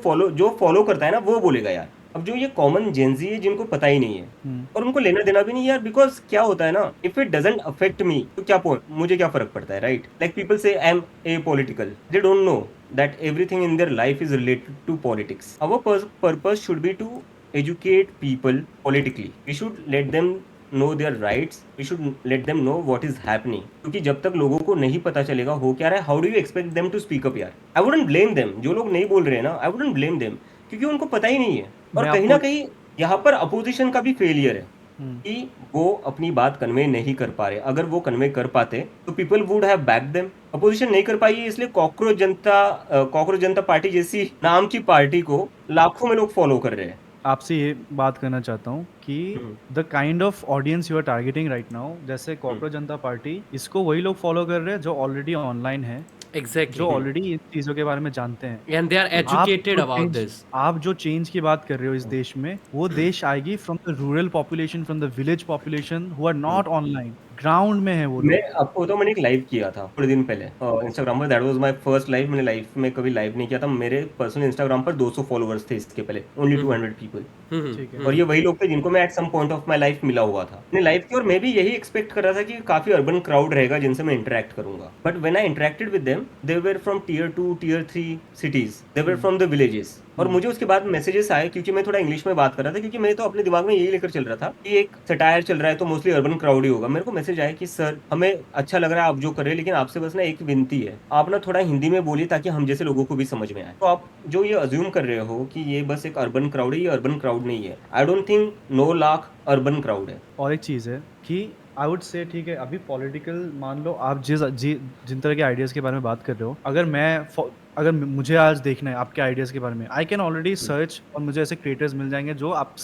फॉलो करता है ना वो बोलेगा यार अब जो ये कॉमन जेंजी है जिनको पता ही नहीं है और उनको लेना देना भी नहीं यार बिकॉज क्या होता है ना if it doesn't affect me तो क्या मुझे क्या फर्क पड़ता है राइट लाइक पीपल से I am a political they don't know that everything in their life is related to politics. Our purpose should be to educate people politically. We should let them know their rights. We should let them know what is happening. क्योंकि जब तक लोगों को नहीं पता चलेगा हो क्या रहा है, how do you expect them to speak up यार? I wouldn't blame them. जो लोग नहीं बोल रहे हैं ना, I wouldn't blame them. क्योंकि उनको पता ही नहीं है और कहीं ना कहीं यहाँ पर अपोजिशन का भी फेलियर है कि वो अपनी बात कन्वे नहीं कर पा रहे अगर वो कन्वे कर पाते तो people would have back them opposition नहीं कर पाई इसलिए कॉकरोच जनता पार्टी जैसी नाम की पार्टी को लाखों में लोग फॉलो कर रहे हैं आपसे ये बात करना चाहता हूँ कि the kind of audience you are targeting right now, जैसे कॉकरोच जनता पार्टी, इसको वही लोग फॉलो कर रहे हैं जो ऑलरेडी ऑनलाइन है, Exactly. जो ऑलरेडी इन चीजों के बारे में जानते हैं, And they are educated about this. आप जो चेंज की बात कर रहे हो इस देश में, वो देश आएगी from the rural population, from the village population who are not online, ground में है वो मैं आपको तो मैंने एक लाइव किया था थोड़े दिन पहले इंस्टाग्राम पर that was my first live मैंने लाइफ में कभी लाइव नहीं किया था मेरे पर्सनल इंस्टाग्राम पर 200 फॉलोअर्स थे इसके पहले ओनली 200 पीपल ठीक है। और ये वही लोग थे जिनको मैं at some point of my life मिला हुआ था मैंने लाइव की और मैं भी यही एक्सपेक्ट कर रहा था कि काफी अर्बन क्राउड रहेगा जिनसे मैं इंटरेक्ट करूंगा but when I interacted with them they were from tier 2 tier 3 cities they were from the villages और मुझे उसके बाद मैसेजेस आए क्योंकि मैं थोड़ा इंग्लिश में बात कर रहा था क्योंकि मैं तो अपने दिमाग में यही लेकर चल रहा था कि एक सटायर चल रहा है तो मोस्टली अर्बन क्राउड ही होगा मेरे को मैसेज आया कि सर हमें अच्छा लग रहा है आप जो कर रहे हैं लेकिन आपसे बस ना एक विनती है आप ना थोड़ा हिंदी में बोलिए ताकि हम जैसे लोगों को भी समझ में आए तो आप जो ये अज्यूम कर रहे हो कि ये बस एक अर्बन क्राउड है ये अर्बन क्राउड नहीं है आई don't think 9 lakh urban crowd है और एक चीज़ है कि आई वुड से ठीक है अभी पॉलिटिकल मान लो आप जिन तरह के आइडियाज़ के बारे में बात कर रहे हो, अगर मुझे आज देखना है आपके आइडियाज़ के बारे में, आई कैन ऑलरेडी सर्च और मुझे ऐसे क्रिएटर्स मिल जाएंगे जो आप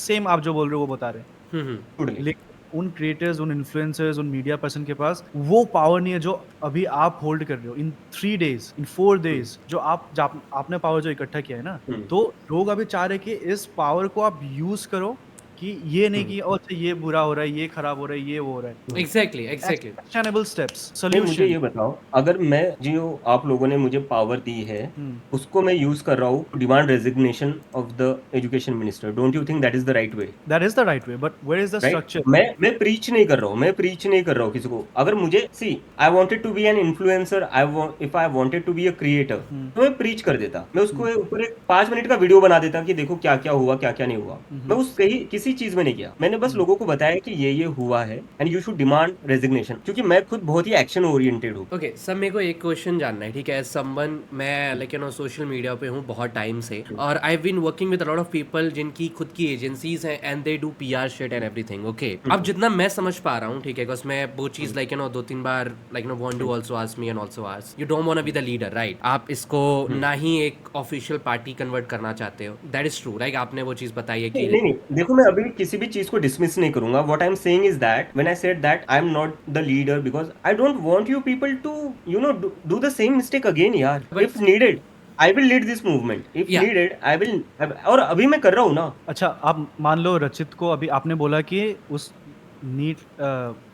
जो बोल रहे हो वो बता रहे हैं, लेकिन उन क्रिएटर्स, उन इन्फ्लुएंसर्स, उन मीडिया पर्सन के पास वो पावर नहीं है जो अभी आप होल्ड कर रहे हो इन 3 days, इन 4 days, जो आपने पावर जो इकट्ठा किया है ना, तो लोग अभी चाह रहे हैं कि इस पावर को आप यूज करो कि ये नहीं कि अच्छा ये बुरा हो रहा है, ये खराब हो रहा है, ये वो हो रहा है। Exactly. एक्शनेबल स्टेप्स, मुझे सॉल्यूशन। ये बताओ अगर मैं जो आप लोगों ने मुझे पावर दी है उसको मैं यूज कर रहा हूँ demand resignation of the education minister don't you think that is the right way that is the right way, but where is the structure? मैं प्रीच नहीं कर रहा हूँ किसी को अगर मुझे see I wanted to be an influencer if I wanted to be a creator तो मैं प्रीच कर देता मैं उसको ऊपर एक 5 मिनट का वीडियो बना देता कि देखो क्या क्या हुआ क्या क्या नहीं हुआ मैं उस किसी चीज में नहीं किया मैंने बस लोगों को बताया कि ये हुआ है and you should demand resignation क्योंकि मैं खुद बहुत ही एक्शन ओरिएंटेड हूँ ओके सब मेरे को एक क्वेश्चन जानना है ठीक है समवन मैं like you know social media पे हूँ बहुत टाइम से और I been working with a lot of people जिनकी खुद की एजेंसीज हैं and they do PR shit and everything okay अब जितना मैं समझ पा रहा हूँ ठीक है बिकॉज़ मैं वो चीज लाइक यू नो 2-3 बार like no want to also ask me and also ask you don't want to be the leader right आप इसको ना ही एक ऑफिशियल पार्टी कन्वर्ट करना चाहते हो दैट इज ट्रू राइट आपने वो चीज बताई है कि नहीं देखो मैं अभी किसी भी चीज को डिसमिस नहीं करूंगा what I am saying is that when I said that I am not the leader because I don't want you people to you know do the same mistake again यार if needed I will lead this movement if needed I will और अभी मैं कर रहा हूँ ना। अच्छा आप मान लो रचित को अभी आपने बोला कि उस नीट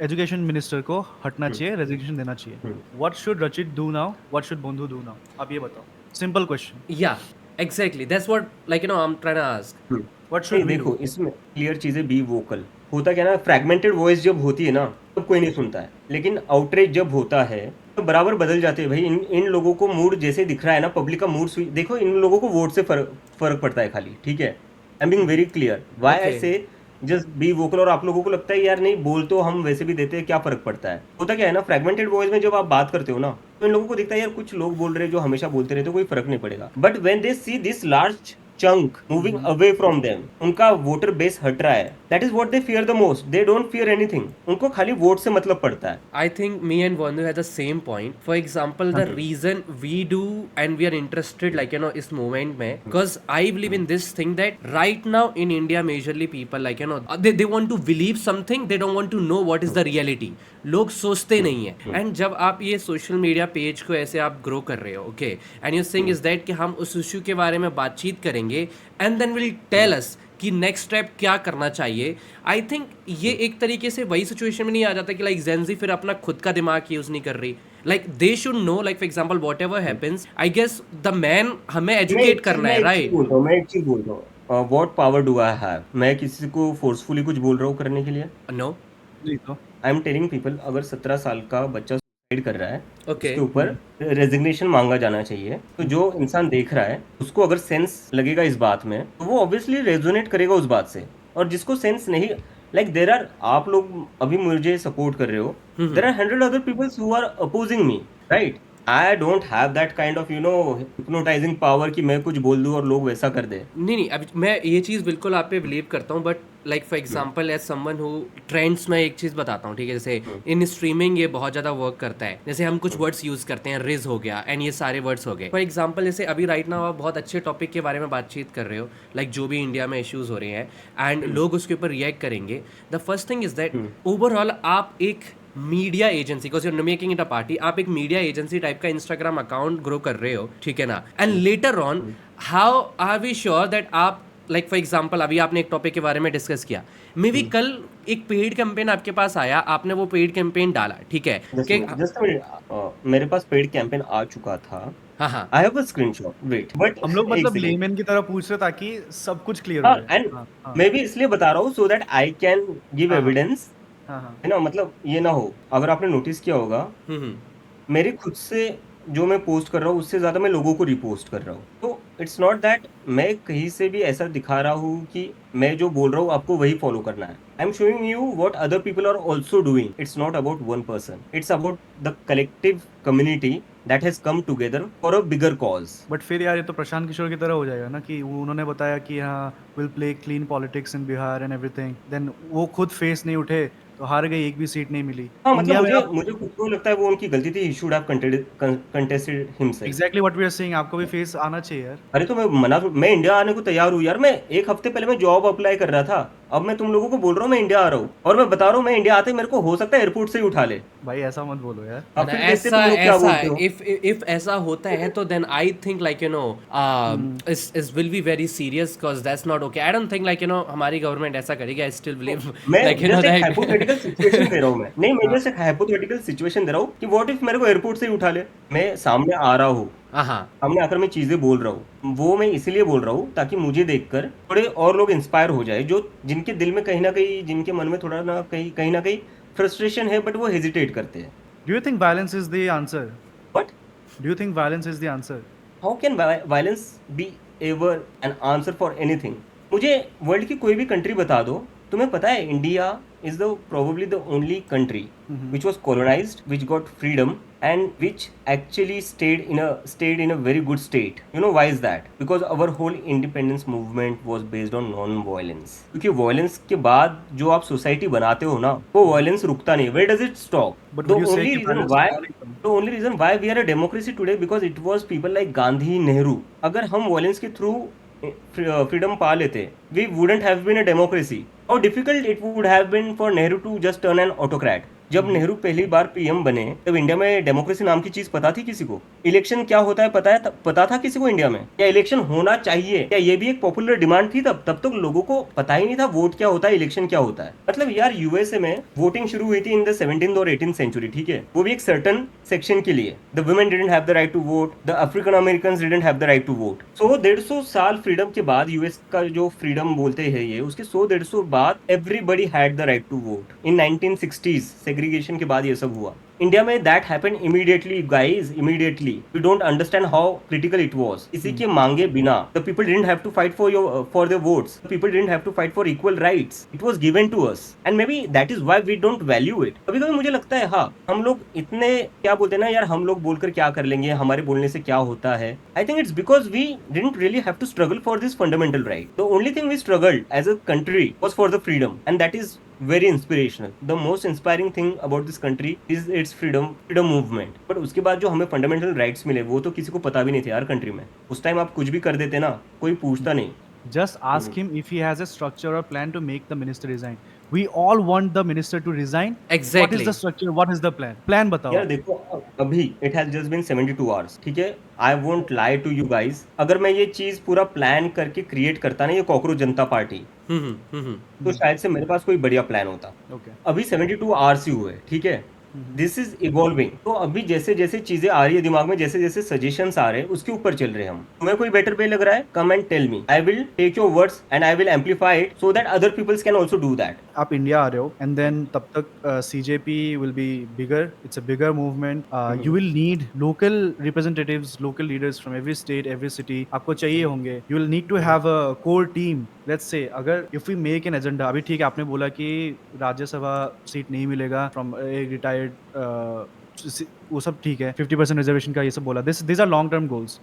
एजुकेशन मिनिस्टर को हटना चाहिए, रेजिग्नेशन देना चाहिए. व्हाट शुड रचित डू नाउ, व्हाट शुड बंधु डू नाउ? आप ये बताओ. Simple question. Yeah, exactly. That's what, like, I'm trying to ask. What नहीं शुड वी देखो डू? इसमें क्लियर चीजें बी वोकल होता क्या ना फ्रैगमेंटेड वॉइस जब होती है ना तब कोई नहीं सुनता है लेकिन आउटरीच जब होता है तो बराबर बदल जाते हैं भाई इन लोगों को मूड जैसे दिख रहा है ना पब्लिक का मूड देखो इन लोगों को वोट से फर्क पड़ता है खाली ठीक है I am being very clear why I Okay. से जस्ट बी वोकल और आप लोगों को लगता है यार नहीं बोल तो हम वैसे भी देते हैं क्या फर्क पड़ता है होता क्या है ना फ्रैगमेंटेड वॉइस में जब आप बात करते हो ना तो इन लोगों को दिखता है यार कुछ लोग बोल रहे हैं जो हमेशा बोलते रहते कोई फर्क नहीं पड़ेगा but when they see this large chunk moving away from them उनका वोटर बेस हट रहा है that is what they fear the most they don't fear anything उनको खाली वोट से मतलब पड़ता है I think me and Vandu had the same point. For example, the reason we do and we are interested, like, इस movement में, because I believe in this thing that right now in India, majorly people, like, they want to believe something, they don't want to know what is the reality. लोग सोचते नहीं है and जब आप ये social media page को ऐसे आप ग्रो कर रहे हो okay and you thing is that कि हम उस इशू के बारे में बातचीत करेंगे and then will tell us कि नेक्स्ट स्टेप क्या करना चाहिए. आई थिंक ये एक तरीके से वही सिचुएशन में नहीं आ जाता कि लाइक जेंजी फिर अपना खुद का दिमाग यूज नहीं कर रही. Like they should know, like for example whatever happens, I guess the man हमें एजुकेट करना है, राइट? मैं एक चीज बोल रहा हूँ what power do I have मैं किसी को फोर्सफुली कुछ बोल रहा हूँ करने के लिए नो. जी तो आई एम टेलिंग पीपल अगर 17 साल का बच्चा सुसाइड कर रहा है ओके. उसके ऊपर रेजिग्नेशन मांगा जाना चाहिए तो जो इंसान देख रहा है उसको अगर सेंस लगेगा इस बात में तो वो ऑब्वियसली रेजोनेट करेगा उस बात से और जिसको सेंस नहीं लाइक देयर आर आप लोग अभी मुझे सपोर्ट कर रहे हो there are 100 other peoples who are opposing me right I don't have that kind of hypnotising power कि मैं कुछ बोल दूं और लोग वैसा कर दे. नहीं, अभी मैं ये चीज़ बिल्कुल आप पे बिलीव करता हूँ, but like for example as someone who trends में एक चीज़ बताता हूँ, ठीक है? जैसे इन स्ट्रीमिंग ये बहुत ज़्यादा वर्क करता है. जैसे हम कुछ वर्ड्स यूज़ करते हैं, रिज हो गया एंड ये सारे वर्ड्स हो गए. फॉर एग्जांपल जैसे अभी राइट नाउ आप बहुत अच्छे टॉपिक के बारे में बातचीत कर रहे हो, लाइक जो भी इंडिया में इश्यूज हो रहे हैं एंड लोग उसके ऊपर रिएक्ट करेंगे. The first thing is that overall आप एक media agency, because you are making it a party, आप एक मीडिया एजेंसी टाइप का इंस्टाग्राम अकाउंट ग्रो कर रहे हो, ठीक है ना? And later on how are we sure that आप, लाइक फॉर एग्जांपल अभी आपने एक टॉपिक के बारे में डिस्कस किया, मे बी कल एक पेड कैंपेन आपके पास आया, आपने वो पेड कैंपेन डाला, ठीक है? जस्ट मेरे पास पेड कैंपेन आ चुका था. हाँ हाँ. I have a screenshot wait but हम लोग मतलब लेमैन की तरह पूछ रहे ताकि सब कुछ क्लियर हो जाए. एंड मैं भी इसलिए बता रहा हूँ so that I can give हाँ. एविडेंस हाँ हाँ है ना मतलब ये ना हो अगर आपने नोटिस किया होगा मेरे खुद से जो मैं पोस्ट कर रहा हूँ उससे ज्यादा मैं लोगों को रिपोस्ट कर रहा हूँ तो इट्स नॉट दैट मैं कहीं से भी ऐसा दिखा रहा हूँ कि मैं जो बोल रहा हूँ आपको वही फॉलो करना है. I am showing you what other people are also doing. It's not about one person, it's about the collective community that has come together for a bigger cause. But फिर यार ये तो प्रशांत किशोर की तरह हो जाएगा ना कि उन्होंने बताया कि हाँ will play clean politics in Bihar and everything, then वो खुद फेस नहीं उठे तो हार गई, एक भी सीट नहीं मिली. हाँ मतलब इंडिया में मुझे खुद को लगता है वो उनकी गलती थी. He should have contested himself. Exactly what we are saying, आपको भी फेस आना चाहिए यार. अरे तो मैं इंडिया आने को तैयार हूँ यार. मैं एक हफ्ते पहले मैं जॉब अप्लाई कर रहा था, अब मैं तुम लोगों को बोल रहा हूँ मैं इंडिया आ रहा हूँ और मैं बता रहा हूँ मैं इंडिया आते मेरे को हो सकता है एयरपोर्ट से ही उठा ले. भाई ऐसा मत बोलो यार. अब फिर देखते तुम लोग क्या बोलते हो. if ऐसा होता है तो then I think like is will be very serious because that's not okay. I don't think like हमारी गवर्नमेंट ऐसा करेगी. I still believe मैं like जस्ट एक that हाइपोथेटिकल सिचुएशन दे रहा हूँ. मैं नहीं, मैं जस्ट एक हाइपोथेटिकल सिचुएशन दे रहा हूँ कि व्हाट इफ मेरे को एयरपोर्ट से ही उठा ले. मैं सामने आ रहा हूँ, हाँ सामने आकर मैं चीजें बोल रहा हूँ, वो मैं इसलिए बोल रहा हूँ ताकि मुझे देखकर थोड़े और लोग इंस्पायर हो जाए जो जिनके दिल में कहीं ना कहीं, जिनके मन में थोड़ा ना कहीं फ्रस्ट्रेशन है बट वो हेजिटेट करते हैं. Do you think violence is the answer? What? Do you think violence is the answer? How can violence be ever an answer for anything? मुझे वर्ल्ड की कोई भी कंट्री बता दो. तुम्हें पता है India is probably the only country which was colonized, which got freedom and which actually stayed in a very good state. You know why is that? Because our whole independence movement was based on non-violence. क्योंकि violence के बाद जो आप society बनाते हो ना, वो violence रुकता नहीं. Where does it stop? But The would you say only कि reason violence why रुकता नहीं? the only reason why we are a democracy today because it was people like Gandhi, Nehru. अगर हम violence के through freedom पा लेते, we wouldn't have been a democracy. How difficult it would have been for Nehru to just turn an autocrat. जब नेहरू पहली बार PM बने तब India में डेमोक्रेसी नाम की चीज पता थी किसी को? इलेक्शन क्या होता है पता था किसी को इंडिया में? क्या इलेक्शन होना चाहिए? क्या ये भी एक पॉपुलर डिमांड थी तब तक लोगों को पता ही नहीं था वोट क्या होता है, इलेक्शन क्या होता है। मतलब यार यूएसए में वोटिंग शुरू हुई थी इन द 17th और 18th सेंचुरी, ठीक है, वो भी एक सर्टन सेक्शन के लिए। The women didn't have the right to vote, the African American didn't have the right to vote. So 150 साल फ्रीडम के बाद यूएस का जो फ्रीडम बोलते हैं ये, उसके 100-150 बाद everybody had the right to vote. In 1960s segregation के बाद ये सब हुआ। इंडिया में that happened immediately guys, immediately. We don't understand how critical it was. इसी के मांगे बिना the people didn't have to fight for their votes, the people didn't have to fight for equal rights, it was given to us and maybe that is why we don't value it. कभी कभी मुझे लगता है हाँ, हम लोग इतने क्या बोलते हैं ना यार, हम लोग बोलकर क्या कर लेंगे, हमारे बोलने से क्या होता है। I think it's because we didn't really have to struggle for this fundamental right. The only thing we struggled as a country was for the freedom and that is very inspirational. The most inspiring thing about this country is its freedom movement. But उसके बाद जो हमें fundamental rights मिले वो तो किसी को पता भी नहीं थे यार कंट्री में। उस टाइम आप कुछ भी कर देते ना, कोई पूछता नहीं। Just ask him if he has a structure or plan to make the minister resign. We all want the minister to resign. What Exactly. is the structure? What is the plan? Plan बताओ। यार देखो अभी it has just been 72 hours, ठीक है। I won't lie to you guys, अगर मैं ये चीज पूरा प्लान करके क्रिएट करता ना, ये कॉकरोच जनता पार्टी, तो शायद से मेरे पास कोई बढ़िया प्लान होता। Okay. अभी 72 आवर्स ही हुए, ठीक है। This is evolving. तो अभी जैसे जैसे चीजें आ रही है दिमाग में, जैसे जैसे सजेशंस आ रहे हैं, उसके ऊपर चल रहे हैं हम। तुम्हें कोई बेटर वे लग रहा है, come and tell me. I will take your words and I will amplify it so that other peoples can also do that. आप इंडिया आ रहे हो एंड देन तब तक CJP will be bigger, it's a bigger movement. You will need local representatives, local leaders from every state, every city आपको चाहिए होंगे। You will need to have a core team. Let's say अगर if we make an agenda, अभी ठीक है आपने बोला कि राज्यसभा सीट नहीं मिलेगा फ्रॉम एक रिटायर्ड, वो सब ठीक है, 50% रिजर्वेशन का ये सब बोला। This are long term goals.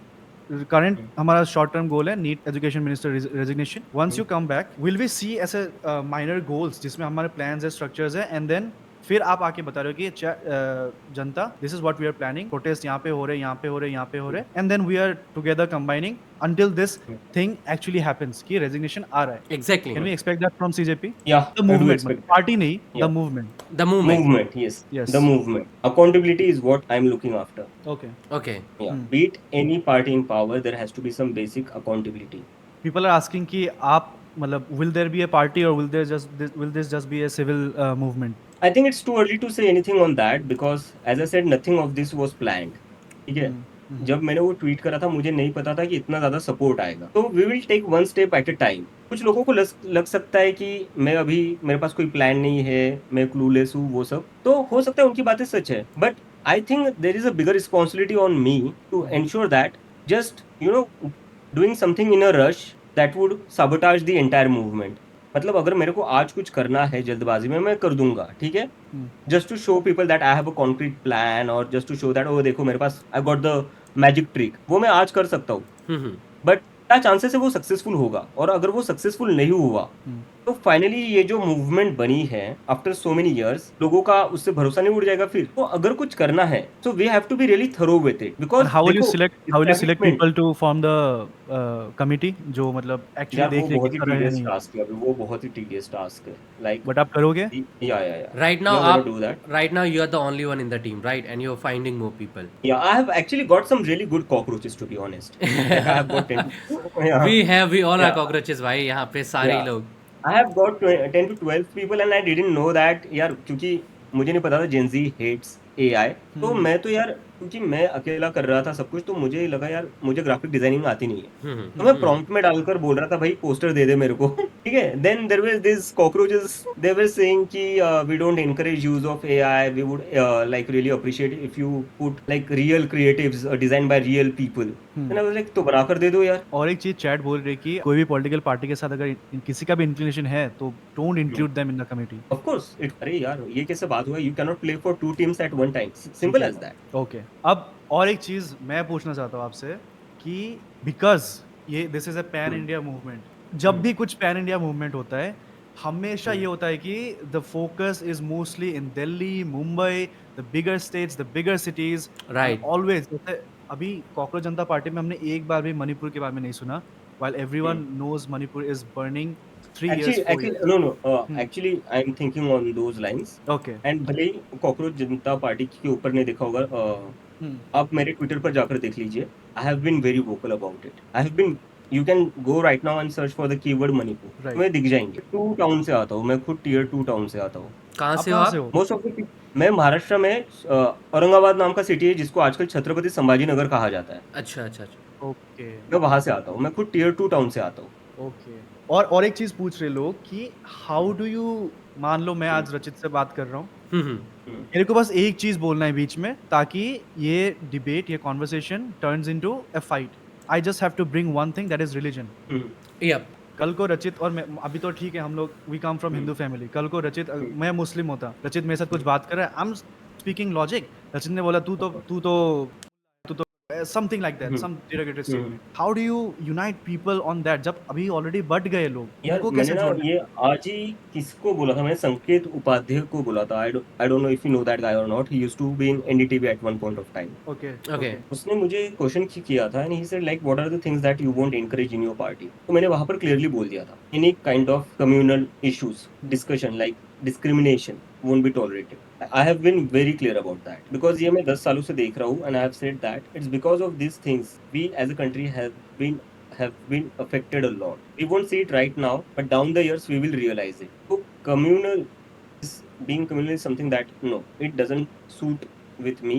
Current हमारा शॉर्ट टर्म गोल है NEET education minister resignation. Once you come back will we see ऐसे माइनर गोल्स जिसमें हमारे प्लान्स है, स्ट्रक्चर्स है, एंड देन फिर आप आके बता रहे हो कि जनता this is what we are planning, protest यहाँ पे हो रहे, यहाँ पे हो रहे, यहाँ पे हो रहे, and then we are together combining until this thing actually happens कि resignation आ रहा है। Exactly. Can we expect that from CJP? Yeah, The I do movement, expect that. party नहीं, the Yeah. movement. The movement. Movement, yes. Yes. The movement. Accountability is what I'm looking after. Okay. Okay. Yeah. Be it any party in power, there has to be some basic accountability. People are asking कि आप मतलब will there be a party or will this just be a civil movement? I think it's too early to say anything on that because, as I said, nothing of this was planned. ठीक है। जब मैंने वो tweet करा था मुझे नहीं पता था कि इतना ज्यादा सपोर्ट आएगा। तो we will take one step at a time. कुछ लोगों को लग सकता है कि मैं अभी मेरे पास कोई प्लान नहीं है, मैं क्लूलेस हूँ, वो सब तो हो सकता है उनकी बातें सच है, but I think there is a bigger responsibility on me to ensure that just doing something in a rush that would sabotage the entire movement. मतलब अगर मेरे को आज कुछ करना है जल्दबाजी में, मैं कर दूंगा, ठीक है, just to show people that I have a concrete plan और जस्ट टू शो दैट ओ देखो मेरे पास I got the magic trick, वो मैं आज कर सकता हूँ। बट क्या चांसेस है वो सक्सेसफुल होगा? और अगर वो सक्सेसफुल नहीं हुआ तो फाइनली ये जो मूवमेंट बनी है आफ्टर सो मेनी इयर्स, लोगों का उससे भरोसा नहीं उड़ जाएगा फिर। तो अगर कुछ करना है so we have to be really thorough with it because how will you select people to form the committee जो मतलब actually यार वो देख बहुत ही कर रहे हैं tedious नहीं, टास्क है, अभी वो बहुत ही tedious टास्क है, लाइक but आप करोगे? या Right now, we are gonna do that. right now you are the only one in the team, right? And you're finding more people. Yeah, I have actually got some really good cockroaches to be honest. Like, I have got 10 yeah. We all are Yeah. cockroaches भाई, यहाँ पे सारे Yeah. लोग। I have got 10 to 12 people and I didn't know that यार, क्योंकि मुझे नहीं पता था Gen Z hates AI। तो मैं तो यार क्योंकि मैं अकेला कर रहा था सब कुछ, तो मुझे लगा यार मुझे ग्राफिक डिजाइनिंग आती नहीं है, तो मैं प्रॉम्प्ट में डालकर बोल रहा था भाई पोस्टर दे दे मेरे को, ठीक है। Then there was this cockroaches, they were saying कि we don't encourage use of AI, we would like really appreciate if you put like real creatives design by real people. Then I was like तो बनाकर दे दो यार। और एक चीज chat बोल रही है कि कोई भी पॉलिटिकल पार्टी के साथ अगर किसी का भी इंक्लिनेशन है तो don't include them in the committee. Of course it, अरे यार ये कैसे बात हुआ? You can not play for two teams at one time, simple as that. Okay, अब और एक चीज मैं पूछना चाहता हूँ आपसे कि बिकॉज ये this is a pan India movement, जब भी कुछ पैन इंडिया मूवमेंट होता है हमेशा ये होता है कि the focus is mostly in Delhi, Mumbai, the bigger states, the bigger cities, Right. Always. अभी कॉकरोच जनता पार्टी में हमने एक बार भी मणिपुर के बारे में नहीं सुना, while everyone knows Manipur is burning 3 years, Actually, 4 actually, years? no, no. Actually, I'm thinking on those lines. Okay. And भले ही कॉकरोच जनता पार्टी के ऊपर नहीं देखा होगा, आप मेरे ट्विटर पर जाकर देख लीजिए. I have been very vocal about it. I have been, you can go right now and search for the keyword Manipur, Right. तुम्हें दिख जाएंगे. 2 टाउन से आता हूँ मैं, खुद टियर 2 टाउन से आता हूँ. कहाँ आप से हो कहाँ आप? से हो? मोस्ट ऑफ द, मैं महाराष्ट्र में औरंगाबाद नाम का सिटी है जिसको आजकल छत्रपति संभाजी नगर कहा जाता है. अच्छा अच्छा अच्छा. ओके. मैं वहां से आता हूँ. मैं खुद टियर 2 टाउन से आता हूँ. ओके. और एक चीज पूछ रहे लोग कि हाउ डू यू, मान लो मैं आज रचित से बात कर रहा हूँ, हम्म. मेरे को बस एक चीज बोलना है बीच में ताकि ये डिबेट, ये conversation turns into a fight. I just have to bring one thing, that is religion. Yep. कल को रचित और मैं, अभी तो ठीक है हम लोग we come from Hindu family, कल को रचित, मैं मुस्लिम होता, रचित मेरे साथ कुछ बात कर रहा है, आई एम स्पीकिंग लॉजिक, रचित ने बोला तू तो something like that, some derogatory statement. How do you unite people on that जब अभी ऑलरेडी बढ़ गए लोग, यार उनको मैंने कैसे ना जोड़ना है? ये आज ही किसको बोला था, मैंने संकेत उपाध्याय को बोला था. I don't know if you know that guy और not. He used to be in NDTV at one point of time. Okay. Okay. उसने मुझे क्वेश्चन किया था and he said like what are the things that you want encourage in your party. तो मैंने वहां पर clearly बोल दिया था, any kind of communal issues discussion like discrimination won't be tolerated. I have been very clear about that because ये मैं 10 सालों से देख रहा हूँ and I have said that it's because of these things we as a country have been affected a lot. We won't see it right now, but down the years we will realize it. So being communal is something that no, it doesn't suit with me.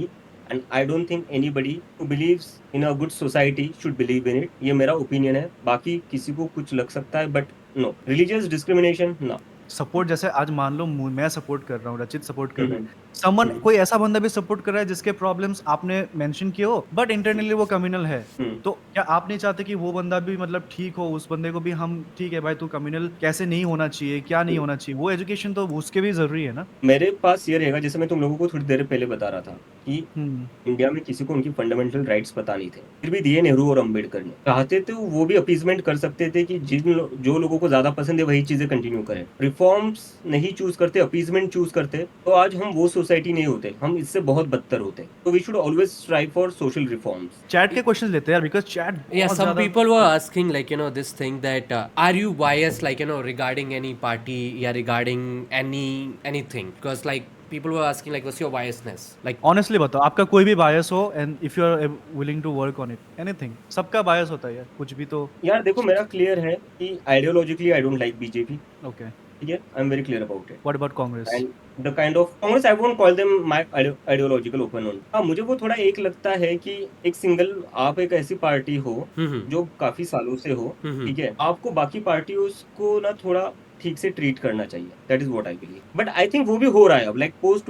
And I don't think anybody who believes in a good society should believe in it. ये मेरा opinion है. बाकी किसी को कुछ लग सकता है, but no. Religious discrimination, no. Support जैसे आज मान लो मैं सपोर्ट कर रहा हूँ, रचित सपोर्ट कर रहा है, समवन कोई ऐसा बंदा भी सपोर्ट कर रहा है जिसके प्रॉब्लम्स आपने मेंशन किए हो बट इंटरनली वो कम्युनल है, तो क्या आप नहीं चाहते कि वो बंदा भी मतलब ठीक हो, उस बंदे को भी हम ठीक है भाई तू कम्युनल कैसे नहीं होना चाहिए, क्या नहीं होना चाहिए, वो एजुकेशन तो उसके भी जरूरी है ना. मेरे पास ये रहेगा, जैसे मैं तुम लोगों को थोड़ी देर पहले बता रहा था कि इंडिया में किसी को उनकी फंडामेंटल राइट्स पता नहीं थे, फिर भी दिए नेहरू और अंबेडकर ने. चाहते थे वो भी अपीजमेंट कर सकते थे कि जो लोगों को ज्यादा पसंद है वही चीजें कंटिन्यू करें. रिफॉर्म्स नहीं चूज करते, अपीजमेंट चूज करते, तो आज हम वो सोसाइटी नहीं होते, हम इससे बहुत बदतर होते. तो we should always strive for social reforms. Chat के क्वेश्चन लेते हैं यार, because chat Yeah, some people were asking like this thing that are you biased like regarding any party, yeah, regarding anything, because like people were asking like what's your biasness, like honestly बताओ आपका कोई भी bias हो and if you are willing to work on it, anything, सबका bias होता है यार, कुछ भी तो. यार देखो मेरा क्लियर है कि ideologically I don't like BJP. Okay. ठीक है, I am very clear about it. What about Congress? And the kind of Congress I won't call them my ideological opinion. हाँ, मुझे वो थोड़ा एक लगता है कि एक सिंगल आप एक ऐसी पार्टी हो जो काफी सालों से हो, ठीक है, आपको बाकी पार्टियों को ना थोड़ा ठीक से ट्रीट करना चाहिए. That is what I believe. But I think वो भी हो रहा है अब, लाइक पोस्ट